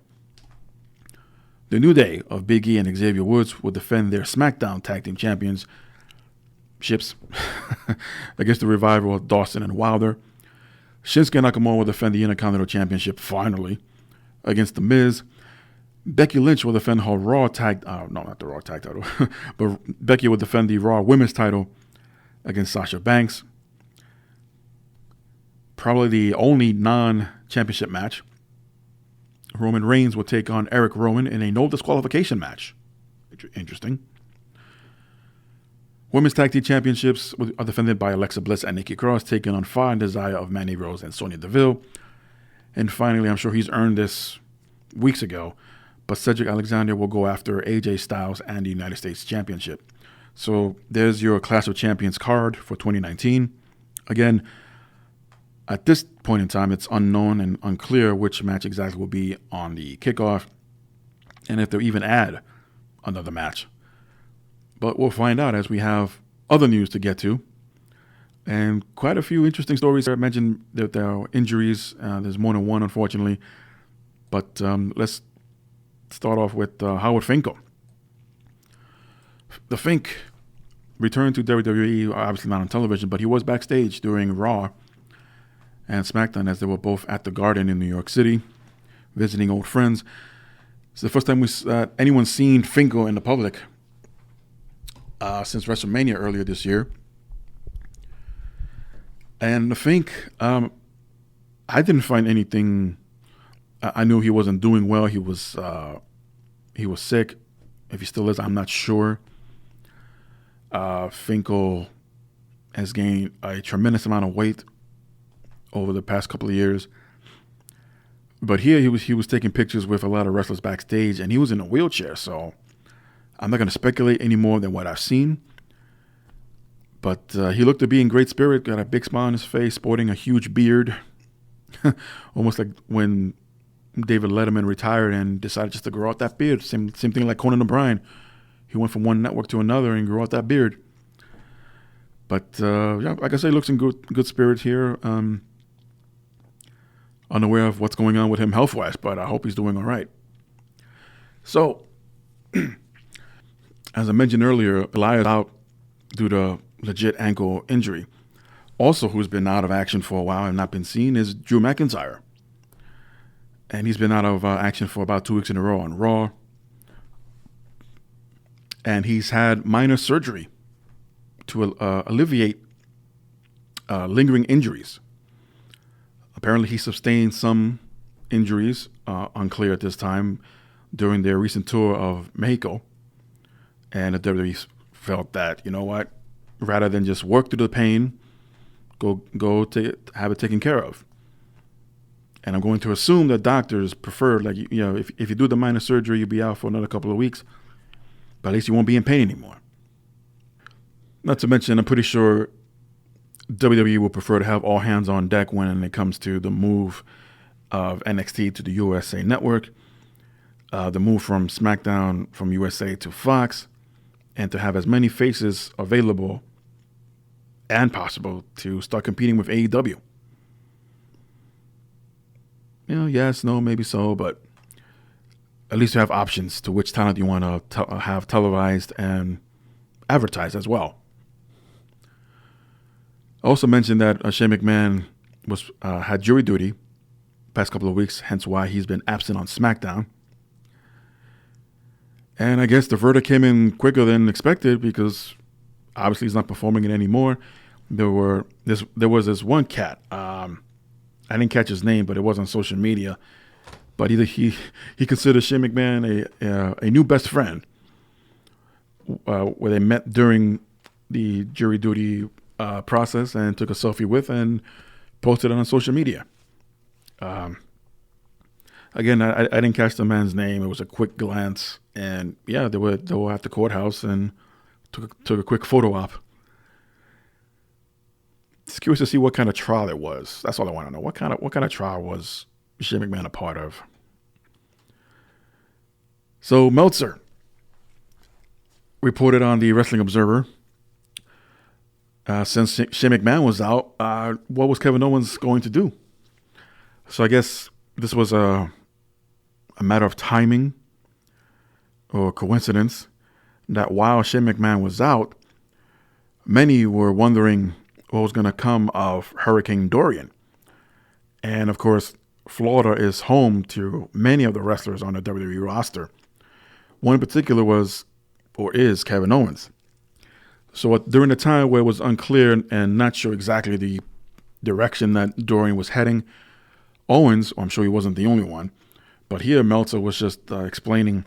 The New Day of Big E and Xavier Woods will defend their SmackDown Tag Team Championships against the Revival of Dawson and Wilder. Shinsuke Nakamura will defend the Intercontinental Championship finally against The Miz. Becky Lynch will defend her not the Raw tag title, but Becky will defend the Raw Women's title against Sasha Banks. Probably the only non-championship match. Roman Reigns will take on Eric Rowan in a no disqualification match. Interesting. Women's Tag Team Championships are defended by Alexa Bliss and Nikki Cross, taking on Fire and Desire of Mandy Rose and Sonya Deville. And finally, I'm sure he's earned this weeks ago, but Cedric Alexander will go after AJ Styles and the United States Championship. So there's your Clash of Champions card for 2019. Again, at this point in time, it's unknown and unclear which match exactly will be on the kickoff and if they'll even add another match. But we'll find out as we have other news to get to. And quite a few interesting stories. I mentioned that there are injuries. There's more than one, unfortunately. But let's start off with Howard Finkel. The Fink returned to WWE, obviously not on television, but he was backstage during Raw and SmackDown as they were both at the Garden in New York City, visiting old friends. It's the first time anyone's seen Finkel in the public since WrestleMania earlier this year. And Fink, I didn't find anything. I knew he wasn't doing well. He was sick. If he still is, I'm not sure. Finkel has gained a tremendous amount of weight over the past couple of years. But here he was taking pictures with a lot of wrestlers backstage, and he was in a wheelchair. So I'm not going to speculate any more than what I've seen. But he looked to be in great spirit, got a big smile on his face, sporting a huge beard. Almost like when David Letterman retired and decided just to grow out that beard. Same thing like Conan O'Brien. He went from one network to another and grew out that beard. But yeah, like I say, he looks in good spirit here. Unaware of what's going on with him health-wise, but I hope he's doing all right. So, as I mentioned earlier, Elias out due to legit ankle injury. Also, who's been out of action for a while and not been seen is Drew McIntyre. And he's been out of action for about 2 weeks in a row on Raw. And he's had minor surgery to alleviate lingering injuries. Apparently, he sustained some injuries, unclear at this time, during their recent tour of Mexico. And the WWE felt that, you know what, rather than just work through the pain, go to have it taken care of. And I'm going to assume that doctors prefer, like, you know, if you do the minor surgery, you'll be out for another couple of weeks, but at least you won't be in pain anymore. Not to mention, I'm pretty sure WWE will prefer to have all hands on deck when it comes to the move of NXT to the USA Network, the move from SmackDown from USA to Fox, and to have as many faces available and possible to start competing with AEW. You know, yes, no, maybe so, but at least you have options to which talent you want to have televised and advertised as well. I also mentioned that Shane McMahon had jury duty past couple of weeks, hence why he's been absent on SmackDown. And I guess the verdict came in quicker than expected because obviously he's not performing it anymore. There was this one cat. I didn't catch his name, but it was on social media. But he considers Shane McMahon a new best friend, where they met during the jury duty process and took a selfie with and posted it on social media. Again, I didn't catch the man's name. It was a quick glance, and yeah, they were at the courthouse and took a quick photo op. Just curious to see what kind of trial it was. That's all I want to know. What kind of trial was Shane McMahon a part of? So Meltzer reported on the Wrestling Observer. Since Shane McMahon was out, what was Kevin Owens going to do? So I guess this was a matter of timing or coincidence that while Shane McMahon was out, many were wondering what was going to come of Hurricane Dorian. And of course, Florida is home to many of the wrestlers on the WWE roster. One in particular is Kevin Owens. So during the time where it was unclear and not sure exactly the direction that Dorian was heading, Owens, I'm sure he wasn't the only one, but here Meltzer was just explaining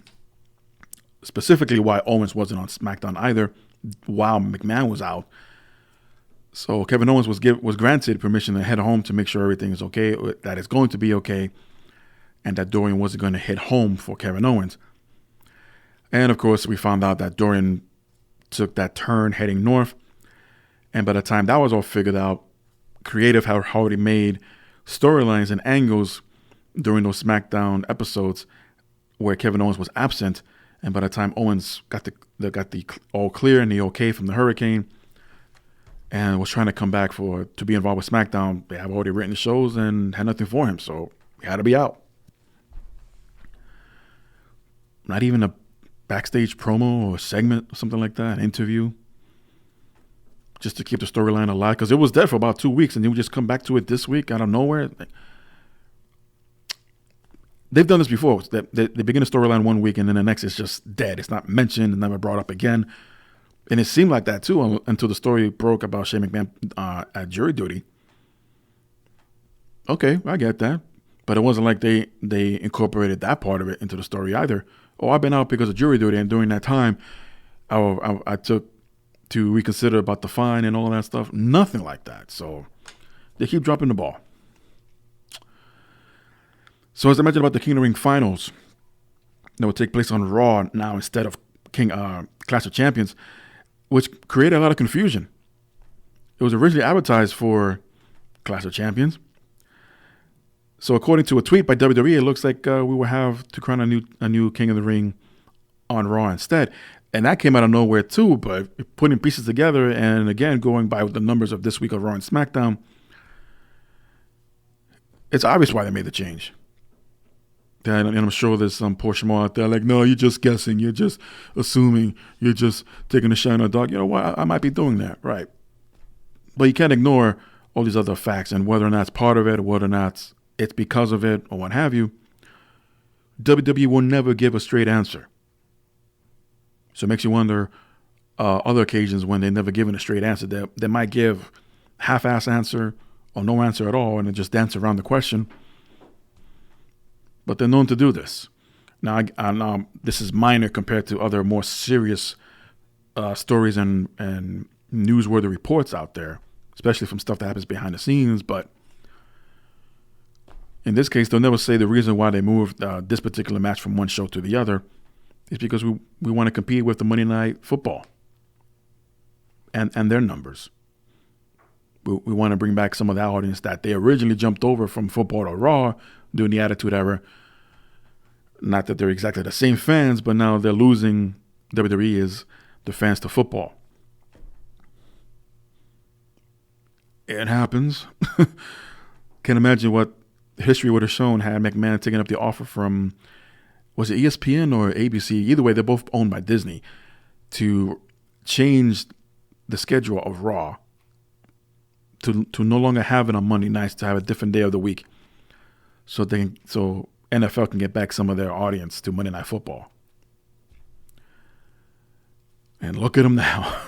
specifically why Owens wasn't on SmackDown either while McMahon was out. So Kevin Owens was granted permission to head home to make sure everything is okay, that it's going to be okay, and that Dorian wasn't going to hit home for Kevin Owens. And of course, we found out that Dorian took that turn heading north. And by the time that was all figured out, creative had already made storylines and angles during those SmackDown episodes where Kevin Owens was absent. And by the time Owens got the all clear and the okay from the Hurricane and was trying to come back to be involved with SmackDown, they have already written the shows and had nothing for him. So he had to be out. Not even a backstage promo or segment or something like that, an interview. just to keep the storyline alive, because it was dead for about 2 weeks, and then we just come back to it this week out of nowhere. They've done this before. They begin a storyline 1 week, and then the next is just dead. It's not mentioned and never brought up again. And it seemed like that too until the story broke about Shane McMahon at jury duty. Okay, I get that, but it wasn't like they incorporated that part of it into the story either. Oh, I've been out because of jury duty, and during that time, I took to reconsider about the fine and all of that stuff. Nothing like that. So they keep dropping the ball. So as I mentioned about the King of the Ring finals that will take place on Raw now instead of Clash of Champions, which created a lot of confusion. It was originally advertised for Clash of Champions. So according to a tweet by WWE, it looks like we will have to crown a new King of the Ring on Raw instead. And that came out of nowhere too, but putting pieces together and again, going by the numbers of this week of Raw and Smackdown, it's obvious why they made the change. And I'm sure there's some portion more out there like, no, you're just guessing. You're just assuming. You're just taking a shine on a dog. You know what? I might be doing that. Right. But you can't ignore all these other facts, and whether or not it's part of it or whether or not it's because of it or what have you. WWE will never give a straight answer. So it makes you wonder other occasions when they're never given a straight answer. They might give half-ass answer or no answer at all and then just dance around the question. But they're known to do this. Now, this is minor compared to other more serious stories and newsworthy reports out there, especially from stuff that happens behind the scenes. But in this case, they'll never say the reason why they moved this particular match from one show to the other. It's because we want to compete with the Monday Night Football and their numbers. We want to bring back some of that audience that they originally jumped over from football to Raw during the Attitude Era. Not that they're exactly the same fans, but now they're losing. WWE is the fans to football. It happens. Can't imagine what history would have shown had McMahon taken up the offer from, was it ESPN or ABC? Either way, they're both owned by Disney, to change the schedule of Raw to no longer have it on Monday nights, to have a different day of the week, so NFL can get back some of their audience to Monday Night Football. And look at them now.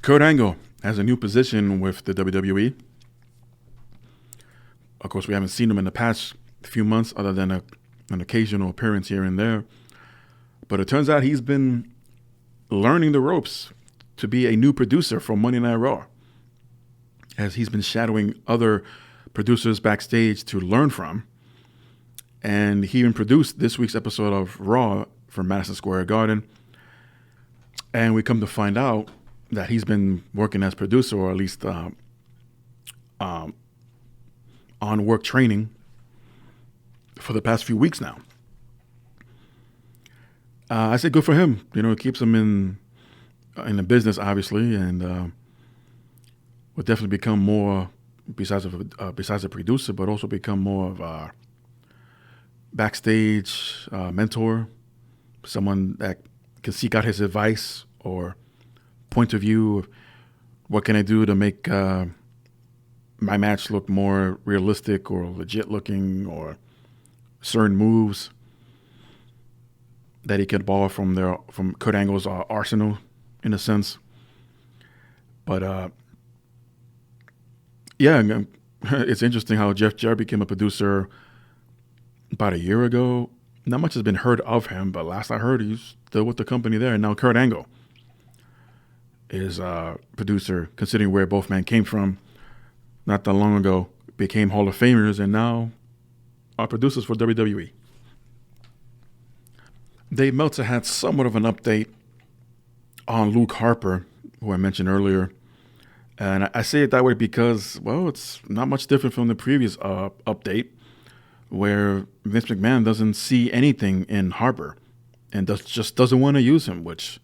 Kurt Angle has a new position with the WWE. Of course, we haven't seen him in the past few months other than an occasional appearance here and there. But it turns out he's been learning the ropes to be a new producer for Monday Night Raw, as he's been shadowing other producers backstage to learn from. And he even produced this week's episode of Raw for Madison Square Garden. And we come to find out that he's been working as producer, or at least on work training, for the past few weeks now. I say good for him. You know, it keeps him in the business, obviously, and will definitely become more, besides a producer, but also become more of a backstage mentor, someone that can seek out his advice or point of view of what can I do to make my match look more realistic or legit looking, or certain moves that he could borrow from Kurt Angle's arsenal, in a sense. But yeah, it's interesting how Jeff Jarrett became a producer about a year ago. Not much has been heard of him, but last I heard, he's still with the company there. And now Kurt Angle is a producer, considering where both men came from. Not that long ago, became Hall of Famers, and now are producers for WWE. Dave Meltzer had somewhat of an update on Luke Harper, who I mentioned earlier. And I say it that way because, well, it's not much different from the previous update, where Vince McMahon doesn't see anything in Harper and just doesn't want to use him, which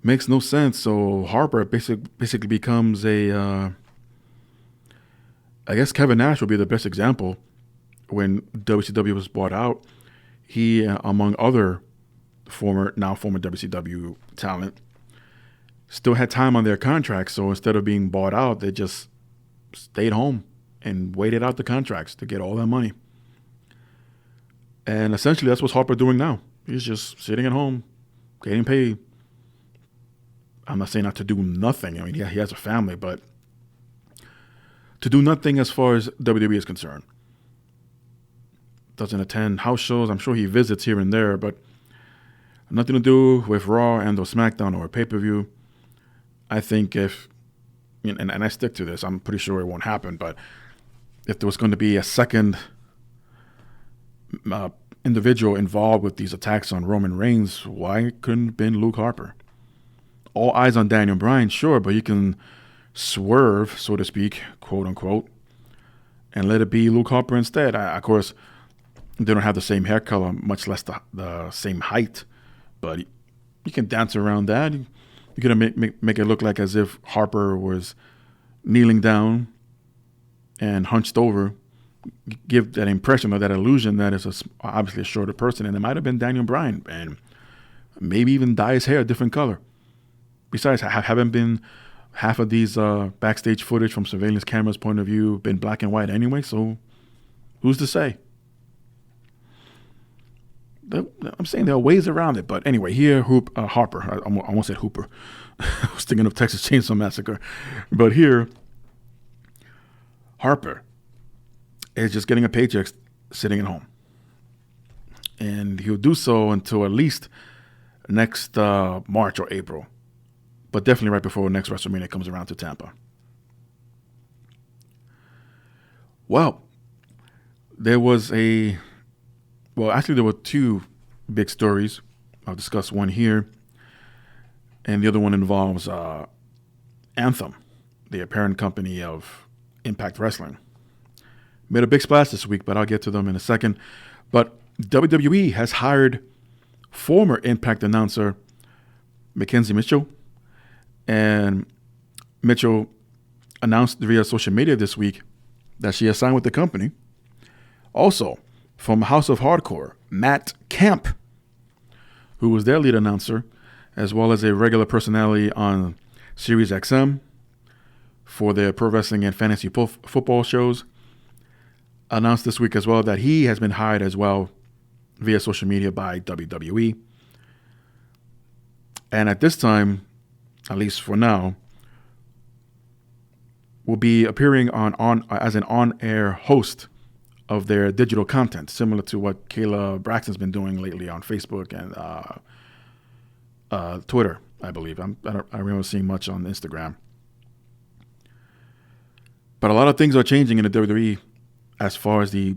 makes no sense. So Harper basically becomes I guess Kevin Nash would be the best example. When WCW was bought out, he, among other former WCW talent, still had time on their contracts. So instead of being bought out, they just stayed home and waited out the contracts to get all that money. And essentially, that's what's Harper doing now. He's just sitting at home, getting paid. I'm not saying not to do nothing. I mean, yeah, he has a family, but to do nothing as far as WWE is concerned. Doesn't attend house shows. I'm sure he visits here and there, but nothing to do with Raw and or SmackDown or pay-per-view. I think if, and I stick to this, I'm pretty sure it won't happen, but if there was going to be a second individual involved with these attacks on Roman Reigns, why couldn't it have been Luke Harper? All eyes on Daniel Bryan, sure, but you can swerve, so to speak, quote unquote, and let it be Luke Harper instead. Of course, they don't have the same hair color, much less the same height, but you can dance around that. You can make it look like as if Harper was kneeling down and hunched over, give that impression or that illusion that is obviously a shorter person, and it might have been Daniel Bryan, and maybe even dye his hair a different color. Besides, haven't been half of these backstage footage from surveillance cameras' point of view been black and white anyway, so who's to say? I'm saying there are ways around it, but anyway, here Harper, I almost said Hooper. I was thinking of Texas Chainsaw Massacre, but here Harper is just getting a paycheck sitting at home, and he'll do so until at least next March or April, but definitely right before next WrestleMania comes around to Tampa. Well, there were two big stories. I'll discuss one here, and the other one involves Anthem, the apparent company of Impact Wrestling. Made a big splash this week, but I'll get to them in a second. But WWE has hired former Impact announcer Mackenzie Mitchell, and Mitchell announced via social media this week that she has signed with the company. Also, from House of Hardcore, Matt Camp, who was their lead announcer, as well as a regular personality on Sirius XM for their pro wrestling and fantasy football shows, announced this week as well that he has been hired as well via social media by WWE. And at this time, at least for now, will be appearing as an on-air host of their digital content, similar to what Kayla Braxton's been doing lately on Facebook and Twitter, I believe. I remember seeing much on Instagram. But a lot of things are changing in the WWE as far as the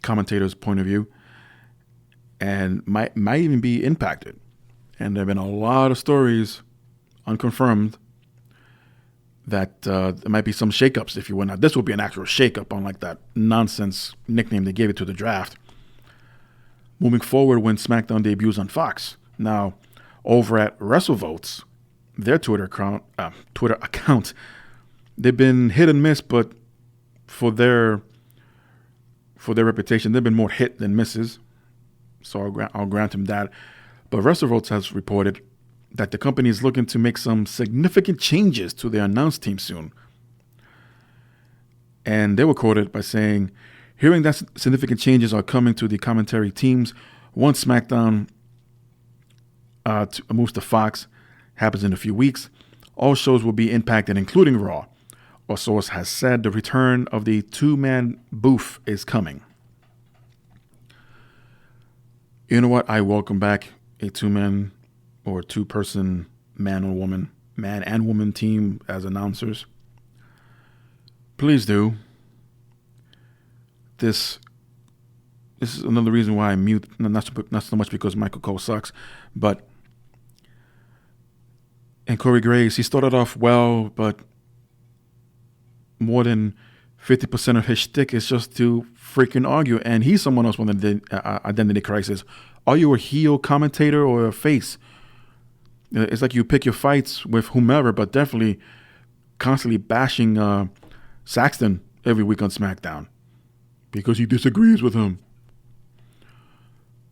commentator's point of view, and might even be impacted. And there have been a lot of stories, unconfirmed, that there might be some shakeups, if you will. Now, this will be an actual shakeup, unlike that nonsense nickname they gave it to the draft. Moving forward, when SmackDown debuts on Fox. Now, over at WrestleVotes, their Twitter account, they've been hit and miss, but for their reputation, they've been more hit than misses. So I'll grant them that. But WrestleVotes has reported that the company is looking to make some significant changes to their announce team soon. And they were quoted by saying, hearing that significant changes are coming to the commentary teams once SmackDown moves to Fox, happens in a few weeks, all shows will be impacted, including Raw. A source has said the return of the two-man booth is coming. You know what? I welcome back a two-man or two-person man and woman team as announcers. Please do. This is another reason why I mute, not so much because Michael Cole sucks, but and Corey Graves, he started off well, but more than 50% of his shtick is just to freaking argue, and he's someone else with an identity crisis. Are you a heel commentator or a face? It's like you pick your fights with whomever, but definitely constantly bashing Saxton every week on SmackDown because he disagrees with him.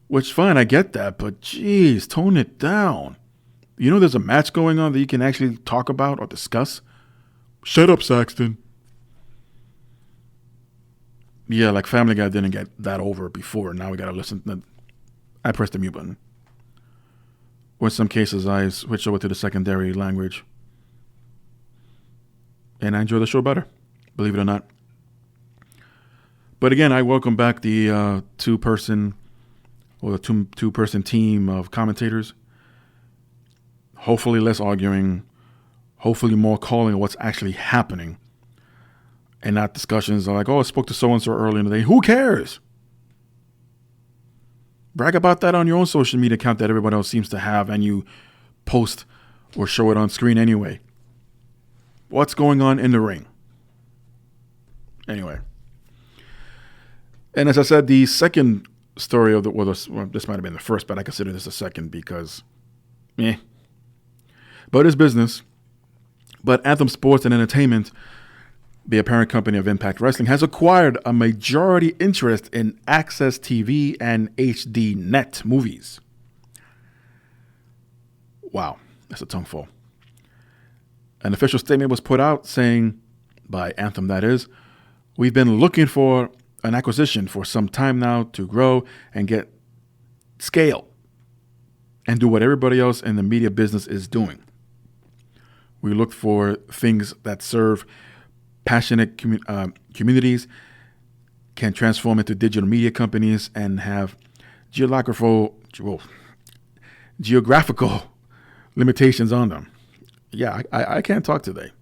Which, fine, I get that, but geez, tone it down. You know there's a match going on that you can actually talk about or discuss? Shut up, Saxton. Yeah, like Family Guy didn't get that over before. Now we got to listen. I pressed the mute button. Or in some cases, I switch over to the secondary language. And I enjoy the show better, believe it or not. But again, I welcome back the two-person team of commentators. Hopefully less arguing. Hopefully more calling what's actually happening. And not discussions like, oh, I spoke to so-and-so earlier in the day. Who cares? Brag about that on your own social media account that everybody else seems to have, and you post or show it on screen anyway. What's going on in the ring? Anyway. And as I said, the second story of this might have been the first, but I consider this the second because, But it's business. But Anthem Sports and Entertainment, the apparent company of Impact Wrestling, has acquired a majority interest in Access TV and HD Net movies. Wow, that's a tongueful. An official statement was put out saying, by Anthem that is, we've been looking for an acquisition for some time now to grow and get scale and do what everybody else in the media business is doing. We look for things that serve passionate communities, can transform into digital media companies, and have geographical limitations on them. Yeah, I can't talk today.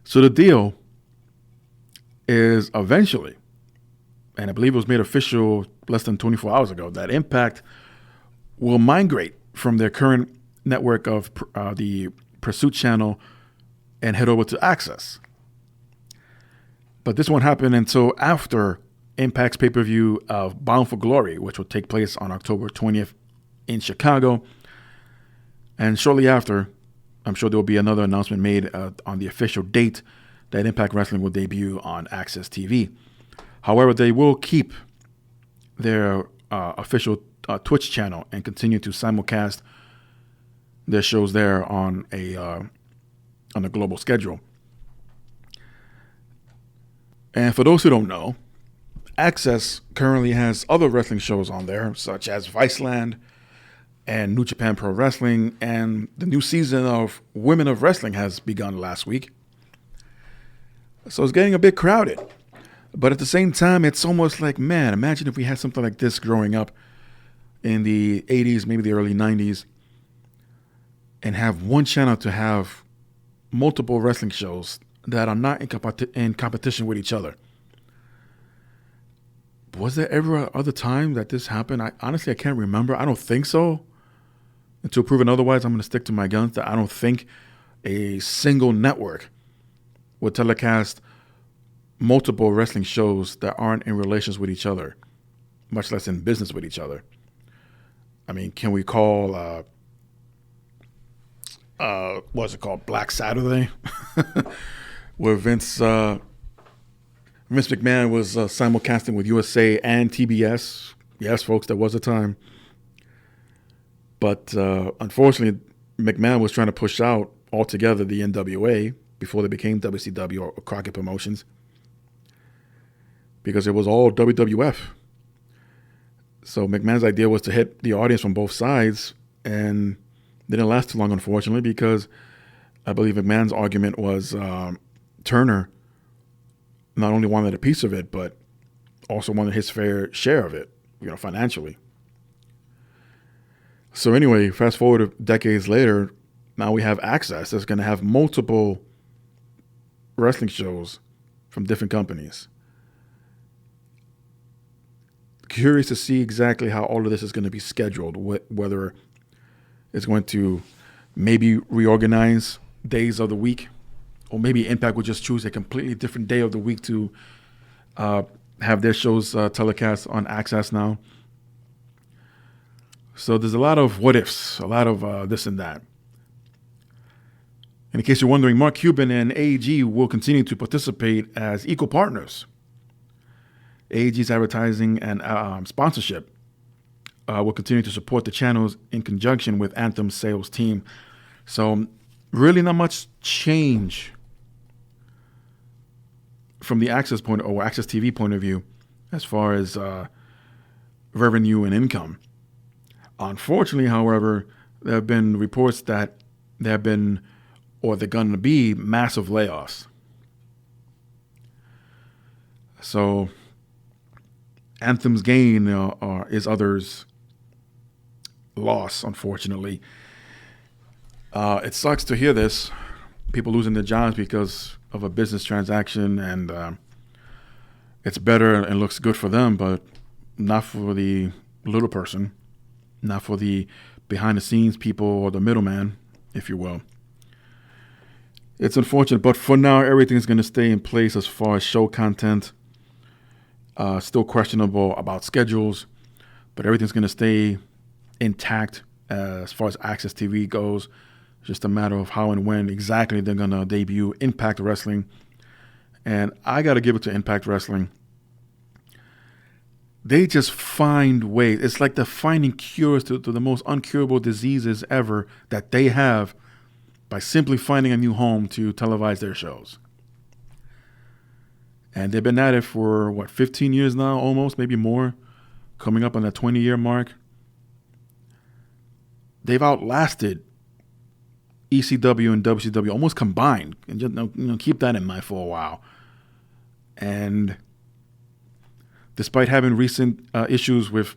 So the deal is eventually, and I believe it was made official less than 24 hours ago, that Impact will migrate from their current network of the Pursuit channel and head over to Access. But this won't happen until after Impact's pay-per-view of Bound for Glory, which will take place on October 20th in Chicago. And shortly after, I'm sure there will be another announcement made on the official date that Impact Wrestling will debut on Access TV. However, they will keep their official Twitch channel and continue to simulcast their shows there on a global schedule. And for those who don't know, Access currently has other wrestling shows on there, such as Viceland and New Japan Pro Wrestling, and the new season of Women of Wrestling has begun last week. So it's getting a bit crowded. But at the same time, it's almost like, man, imagine if we had something like this growing up in the 80s, maybe the early 90s, and have one channel to have multiple wrestling shows that are not in competition with each other. Was there ever other time that this happened? I can't remember. I don't think so. Until proven otherwise, I'm going to stick to my guns that I don't think a single network would telecast multiple wrestling shows that aren't in relations with each other, much less in business with each other. I mean, can we call, what's it called, Black Saturday? Where Vince McMahon was simulcasting with USA and TBS. Yes, folks, there was a time. But unfortunately, McMahon was trying to push out altogether the NWA before they became WCW or Crockett Promotions, because it was all WWF. So McMahon's idea was to hit the audience from both sides, and didn't last too long, unfortunately, because I believe McMahon's argument was Turner not only wanted a piece of it, but also wanted his fair share of it, financially. So anyway, fast forward decades later, now we have Access that's going to have multiple wrestling shows from different companies. Curious to see exactly how all of this is going to be scheduled, whether it's going to maybe reorganize days of the week, or maybe Impact will just choose a completely different day of the week to have their shows telecast on Access now. So there's a lot of what ifs, a lot of this and that. In case you're wondering, Mark Cuban and AEG will continue to participate as equal partners. AEG's advertising and sponsorship will continue to support the channels in conjunction with Anthem's sales team. So really not much change from the Access point or Access TV point of view as far as revenue and income. Unfortunately, however, there have been reports that there have been, or they're going to be, massive layoffs. So Anthem's gain is others' loss, unfortunately. It sucks to hear this. People losing their jobs because of a business transaction, and it's better and looks good for them, but not for the little person, not for the behind-the-scenes people or the middleman, if you will. It's unfortunate, but for now, everything's going to stay in place as far as show content. Still questionable about schedules, but everything's going to stay intact as far as Access TV goes. It's just a matter of how and when exactly they're going to debut Impact Wrestling. And I got to give it to Impact Wrestling. They just find ways. It's like they're finding cures to the most uncurable diseases ever that they have by simply finding a new home to televise their shows. And they've been at it for, 15 years now, almost, maybe more, coming up on that 20-year mark. They've outlasted ECW and WCW almost combined. And just keep that in mind for a while. And despite having recent issues with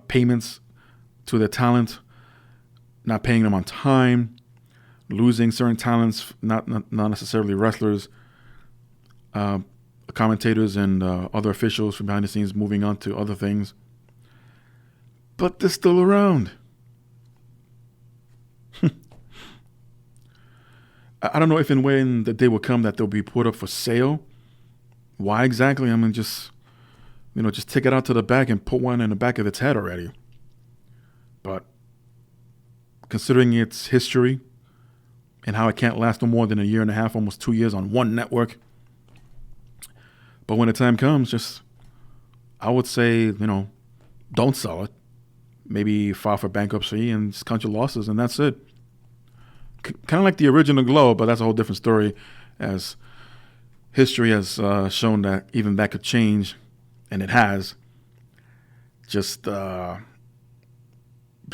payments to their talent, not paying them on time, losing certain talents, not necessarily wrestlers, commentators and other officials from behind the scenes moving on to other things. But they're still around. I don't know if and when the day will come that they'll be put up for sale. Why exactly? I mean, just take it out to the back and put one in the back of its head already. But considering its history and how it can't last no more than a year and a half, almost 2 years on one network. But when the time comes, I would say, don't sell it. Maybe file for bankruptcy and just count your losses, and that's it. Kind of like the original Glow, but that's a whole different story, as history has shown that even that could change, and it has. Just it's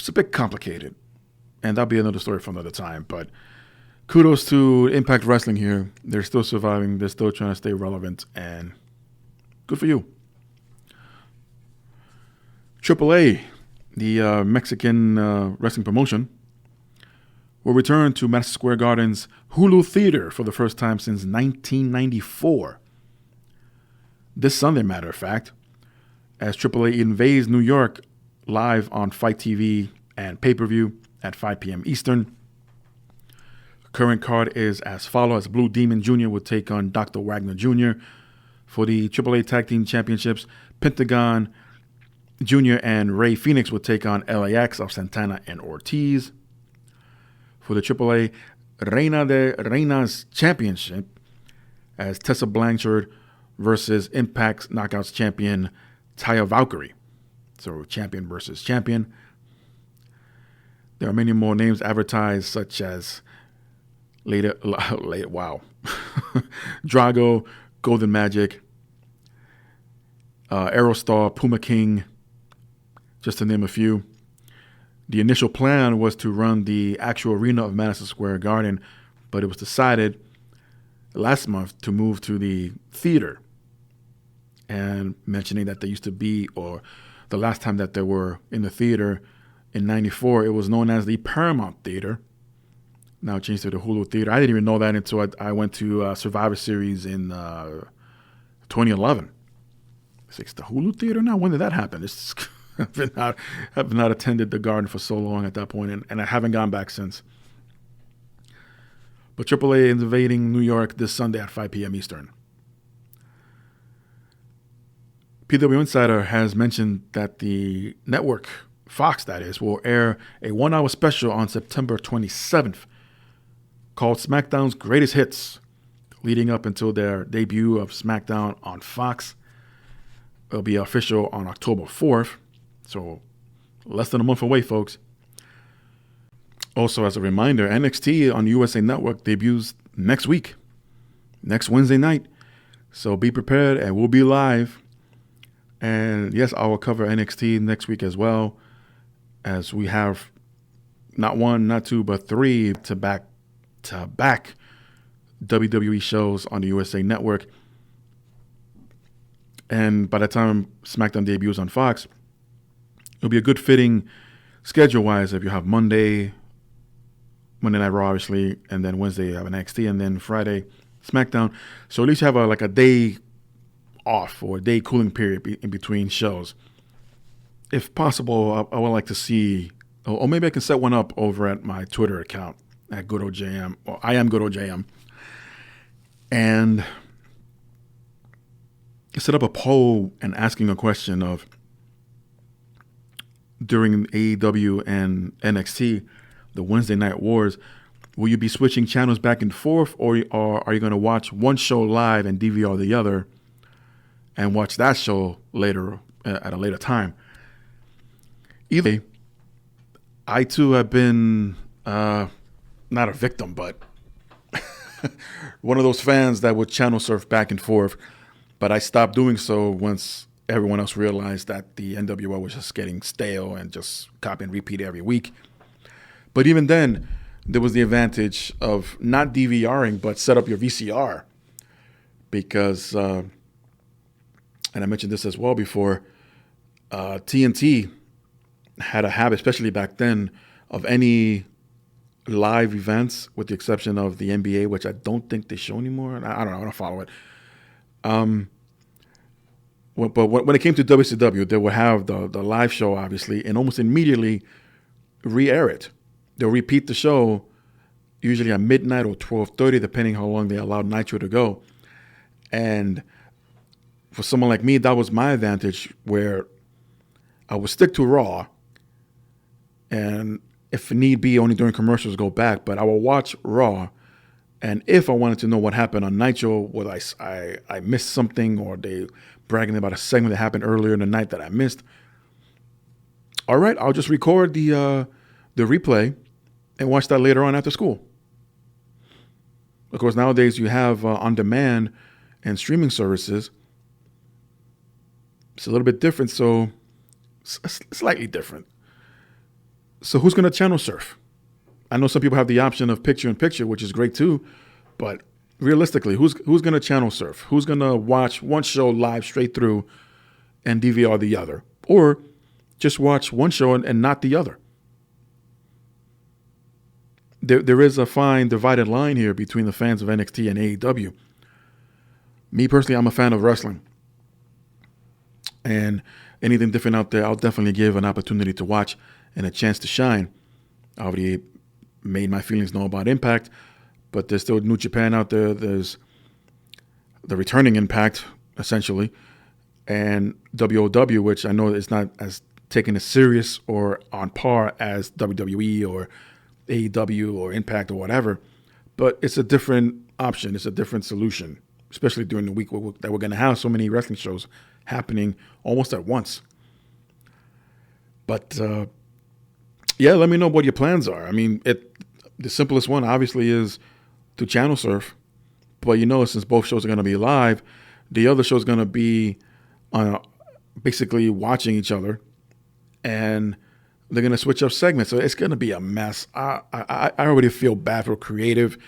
a bit complicated, and that'll be another story for another time. But kudos to Impact Wrestling here. They're still surviving. They're still trying to stay relevant, and good for you. AAA, the Mexican wrestling promotion, will return to Madison Square Garden's Hulu Theater for the first time since 1994. This Sunday, matter of fact, as AAA invades New York live on Fight TV and pay-per-view at 5 p.m. Eastern. Current card is as follows. Blue Demon Jr. will take on Dr. Wagner Jr. For the AAA Tag Team Championships, Pentagon Jr. and Rey Fenix will take on LAX of Santana and Ortiz. For the AAA Reina de Reinas Championship, as Tessa Blanchard versus Impact's Knockouts champion Taya Valkyrie. So champion versus champion. There are many more names advertised, such as Drago, Golden Magic, Aerostar, Puma King, just to name a few. The initial plan was to run the actual arena of Madison Square Garden, but it was decided last month to move to the theater. And mentioning that they used to be, or the last time that they were in the theater in 94, it was known as the Paramount Theater. Now changed to the Hulu Theater. I didn't even know that until I went to Survivor Series in 2011. It's the Hulu Theater now? When did that happen? I've not attended the Garden for so long at that point, and I haven't gone back since. But AAA is invading New York this Sunday at 5 p.m. Eastern. PW Insider has mentioned that the network, Fox that is, will air a 1-hour special on September 27th called SmackDown's Greatest Hits, leading up until their debut of SmackDown on Fox. It'll be official on October 4th. So Less than a month away, folks. Also, as a reminder, NXT on USA Network debuts next week, next Wednesday night. So be prepared, and we'll be live. And yes, I will cover NXT next week as well, as we have not one, not two, but three to back WWE shows on the USA Network. And by the time SmackDown debuts on Fox, it'll be a good fitting schedule-wise if you have Monday Night Raw, obviously, and then Wednesday you have NXT, and then Friday SmackDown. So at least you have a day off or a day cooling period in between shows. If possible, I would like to see, or maybe I can set one up over at my Twitter account at GoodOlJM, or IAmGoodOlJM, and set up a poll and asking a question of, during AEW and NXT, the Wednesday Night Wars, will you be switching channels back and forth, or are you going to watch one show live and DVR the other and watch that show later at a later time? Either way, I too have been not a victim, but one of those fans that would channel surf back and forth. But I stopped doing so once everyone else realized that the NWO was just getting stale and just copy and repeat every week. But even then, there was the advantage of not DVRing, but set up your VCR. Because, and I mentioned this as well before, TNT had a habit, especially back then, of any live events, with the exception of the NBA, which I don't think they show anymore. I don't know. I don't follow it. But when it came to WCW, they would have the live show, obviously, and almost immediately re-air it. They'll repeat the show, usually at midnight or 12:30, depending how long they allowed Nitro to go. And for someone like me, that was my advantage, where I would stick to Raw, and if need be, only during commercials go back. But I will watch Raw, and if I wanted to know what happened on Nitro, whether I missed something or they bragging about a segment that happened earlier in the night that I missed, all right, I'll just record the replay and watch that later on after school. Of course, nowadays you have on-demand and streaming services. It's a little bit different, so slightly different. So who's going to channel surf? I know some people have the option of picture-in-picture, which is great too, but realistically, who's going to channel surf? Who's going to watch one show live straight through and DVR the other? Or just watch one show and not the other? There is a fine divided line here between the fans of NXT and AEW. Me personally, I'm a fan of wrestling. And anything different out there, I'll definitely give an opportunity to watch and a chance to shine. I already made my feelings known about Impact, but there's still New Japan out there. There's the returning Impact, essentially, and WOW, which I know is not as taken as serious or on par as WWE or AEW or Impact or whatever, but it's a different option. It's a different solution, especially during the week that we're going to have so many wrestling shows happening almost at once. But yeah, let me know what your plans are. I mean, the simplest one obviously is to channel surf, but since both shows are going to be live, the other show is going to be basically watching each other, and they're going to switch up segments. So it's going to be a mess. I already feel bad for creative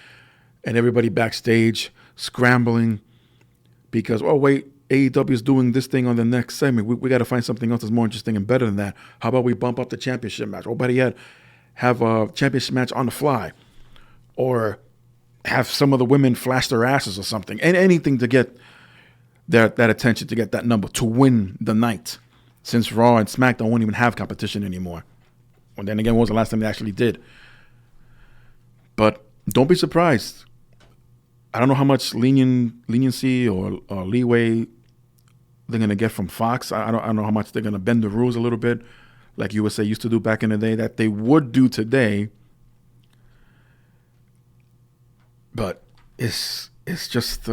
and everybody backstage scrambling because, oh, wait, AEW is doing this thing on the next segment. We got to find something else that's more interesting and better than that. How about we bump up the championship match? Or better yet, have a championship match on the fly. Or have some of the women flash their asses or something. And anything to get that attention, to get that number, to win the night. Since Raw and SmackDown won't even have competition anymore. And then again, when was the last time they actually did? But don't be surprised. I don't know how much leniency or leeway they're going to get from Fox. I don't know how much they're going to bend the rules a little bit, like USA used to do back in the day, that they would do today. But it's just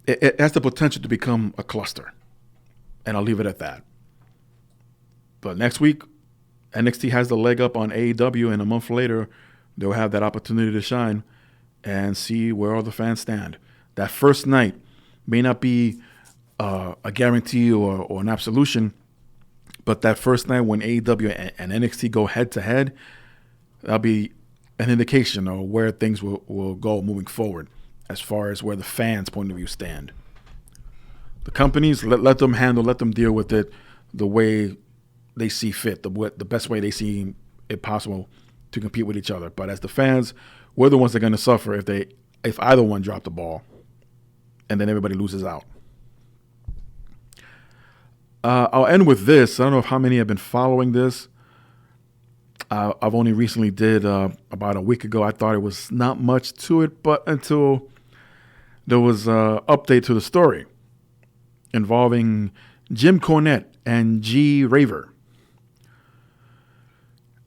it has the potential to become a cluster. And I'll leave it at that. But next week, NXT has the leg up on AEW, and a month later, they'll have that opportunity to shine and see where all the fans stand. That first night may not be a guarantee or an absolution, but that first night when AEW and NXT go head-to-head, that'll be an indication of where things will go moving forward as far as where the fans' point of view stand. The companies, let them handle, let them deal with it the way they see fit, the best way they see it possible to compete with each other. But as the fans, we're the ones that are going to suffer if either one drop the ball, and then everybody loses out. I'll end with this. I don't know how many have been following this. I've only recently did about a week ago. I thought it was not much to it, but until there was an update to the story involving Jim Cornette and G. Raver.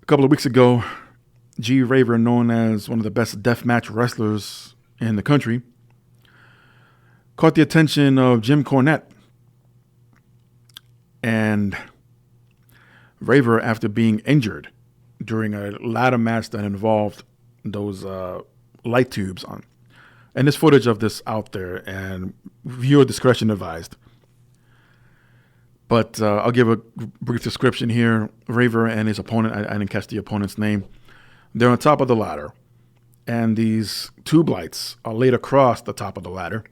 A couple of weeks ago, G. Raver, known as one of the best deathmatch wrestlers in the country, caught the attention of Jim Cornette. And Raver, after being injured during a ladder match that involved those light tubes on. And there's footage of this out there, and viewer discretion advised. But I'll give a brief description here. Raver and his opponent, I didn't catch the opponent's name. They're on top of the ladder, and these tube lights are laid across the top of the ladder.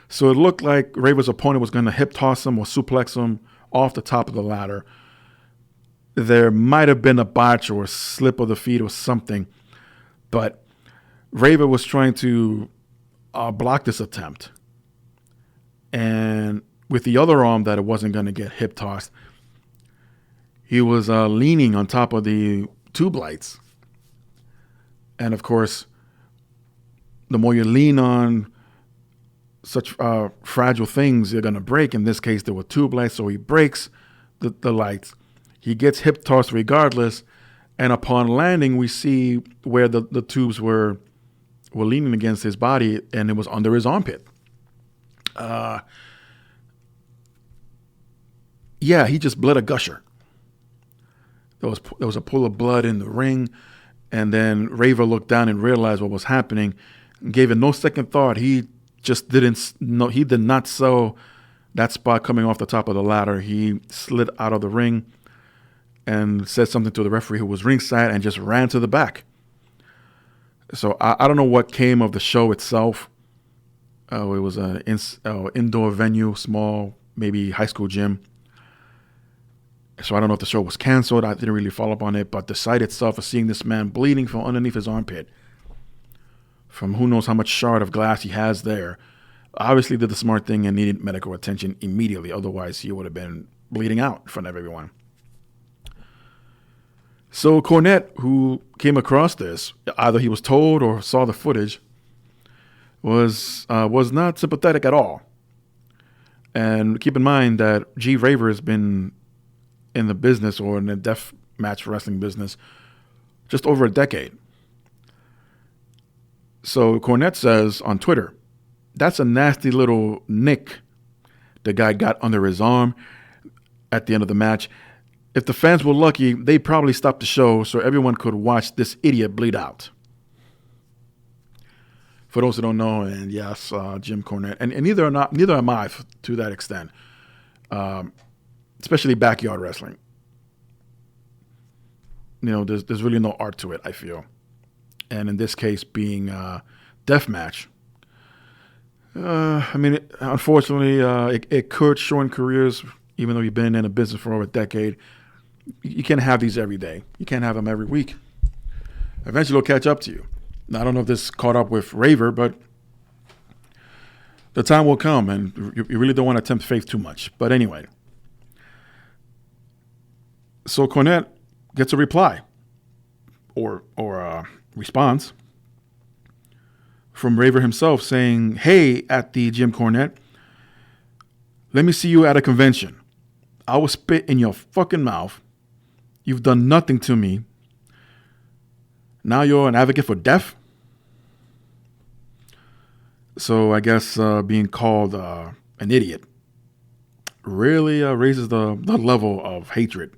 So it looked like Raver's opponent was going to hip toss him or suplex him off the top of the ladder. There might have been a botch or a slip of the feet or something, but Raver was trying to block this attempt. And with the other arm that it wasn't going to get hip tossed, he was leaning on top of the tube lights. And of course, the more you lean on such fragile things, you're going to break. In this case, there were tube lights, so he breaks the lights. He gets hip tossed regardless. And upon landing, we see where the tubes were leaning against his body, and it was under his armpit. Yeah, he just bled a gusher. There was a pool of blood in the ring, and then Raver looked down and realized what was happening, and gave it no second thought. He just didn't know. He did not sell that spot coming off the top of the ladder. He slid out of the ring and said something to the referee who was ringside and just ran to the back. So I don't know what came of the show itself. It was an indoor venue, small, maybe high school gym. So I don't know if the show was canceled. I didn't really follow up on it. But the sight itself of seeing this man bleeding from underneath his armpit, from who knows how much shard of glass he has there, obviously did the smart thing and needed medical attention immediately. Otherwise, he would have been bleeding out in front of everyone. So Cornette, who came across this, either he was told or saw the footage, was not sympathetic at all. And keep in mind that G. Raver has been in the business, or in the death match wrestling business, just over a decade. So Cornette says on Twitter, that's a nasty little nick the guy got under his arm at the end of the match. If the fans were lucky, they probably stopped the show so everyone could watch this idiot bleed out. For those who don't know, and yes, Jim Cornette, and neither am I to that extent, especially backyard wrestling. You know, there's really no art to it, I feel. And in this case, being deathmatch, unfortunately, it could shorten careers, even though you've been in a business for over a decade. You can't have these every day. You can't have them every week. Eventually, it'll catch up to you. Now, I don't know if this caught up with Raver, but the time will come, and you really don't want to tempt fate too much. But anyway, so Cornette gets a reply or a response from Raver himself saying, "Hey, at the Jim Cornette, let me see you at a convention. I will spit in your fucking mouth. You've done nothing to me. Now you're an advocate for death?" So I guess being called an idiot really raises the level of hatred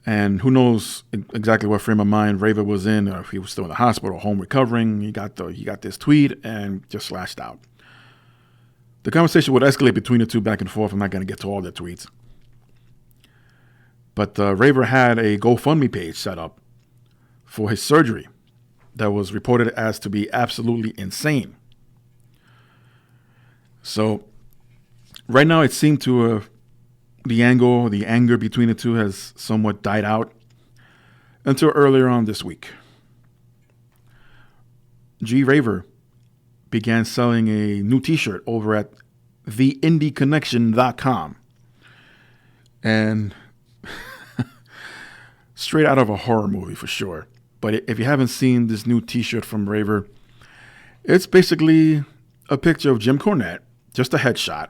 And who knows exactly what frame of mind Raver was in, or if he was still in the hospital, home recovering. He got this tweet and just slashed out. The conversation would escalate between the two back and forth. I'm not going to get to all their tweets. But Raver had a GoFundMe page set up for his surgery that was reported as to be absolutely insane. So right now it seemed to the anger between the two has somewhat died out until earlier on this week. G. Raver began selling a new t-shirt over at theindyconnection.com. And straight out of a horror movie for sure. But if you haven't seen this new t-shirt from Raver, it's basically a picture of Jim Cornette, just a headshot,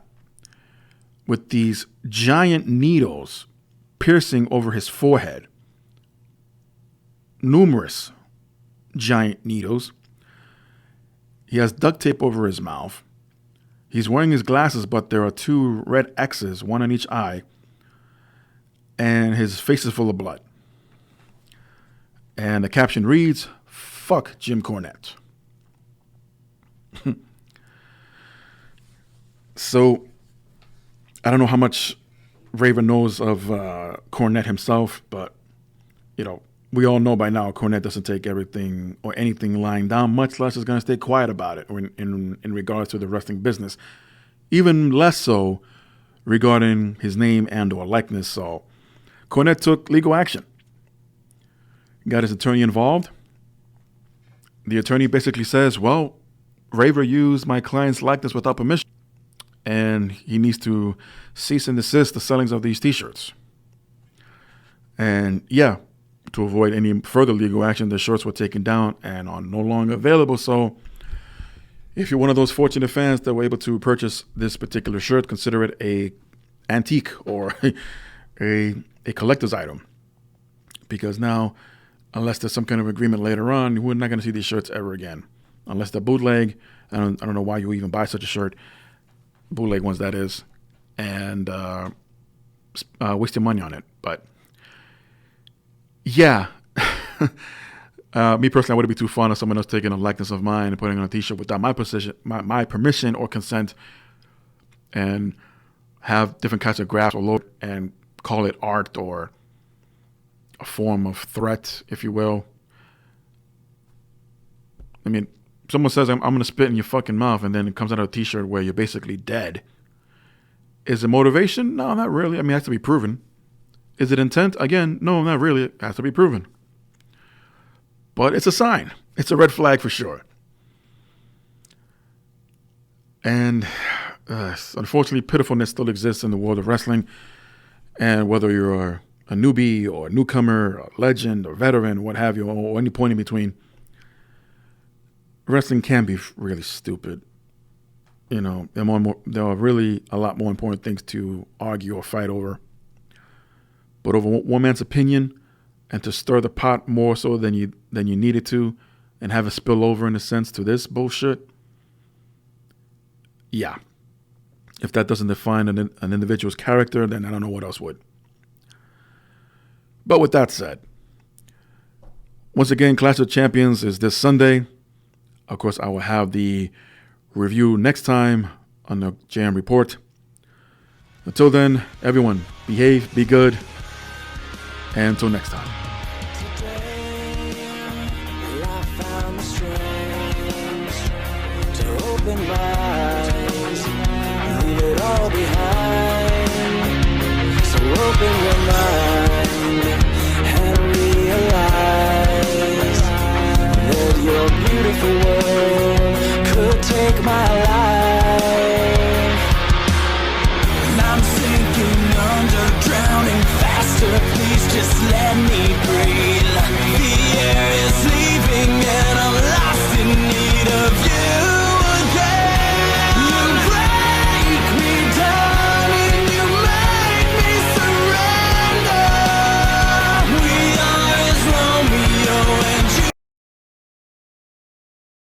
with these giant needles piercing over his forehead. Numerous giant needles. He has duct tape over his mouth. He's wearing his glasses, but there are 2 red X's, one on each eye. And his face is full of blood. And the caption reads, "Fuck Jim Cornette." So, I don't know how much Raver knows of Cornette himself, but, we all know by now Cornette doesn't take everything or anything lying down, much less is going to stay quiet about it in regards to the wrestling business. Even less so regarding his name and or likeness. So, Cornette took legal action. Got his attorney involved. The attorney basically says, well, Raver used my client's likeness without permission, and he needs to cease and desist the sellings of these t-shirts. And yeah, to avoid any further legal action, the shirts were taken down and are no longer available. So if you're one of those fortunate fans that were able to purchase this particular shirt, consider it a antique or a collector's item. Because now, unless there's some kind of agreement later on, we're not going to see these shirts ever again. Unless they're bootleg. I don't know why you even buy such a shirt. Bootleg ones, that is. And waste your money on it. But, yeah. Me personally, I wouldn't be too fond of someone else taking a likeness of mine and putting on a t-shirt without my permission or consent, and have different kinds of graphs or logo and call it art or a form of threat, if you will. I mean, someone says, I'm going to spit in your fucking mouth, and then it comes out of a t-shirt where you're basically dead. Is it motivation? No, not really. I mean, it has to be proven. Is it intent? Again, no, not really. It has to be proven. But it's a sign. It's a red flag for sure. And unfortunately, pitifulness still exists in the world of wrestling. And whether you're a newbie or a newcomer, a legend or veteran, what have you, or any point in between, wrestling can be really stupid. There are really a lot more important things to argue or fight over. But over one man's opinion, and to stir the pot more so than you needed to, and have it spill over in a sense to this bullshit, yeah. If that doesn't define an individual's character, then I don't know what else would. But with that said, once again, Clash of Champions is this Sunday. Of course, I will have the review next time on the JM Report. Until then, everyone, behave, be good, and until next time. Open my eyes, leave it all behind.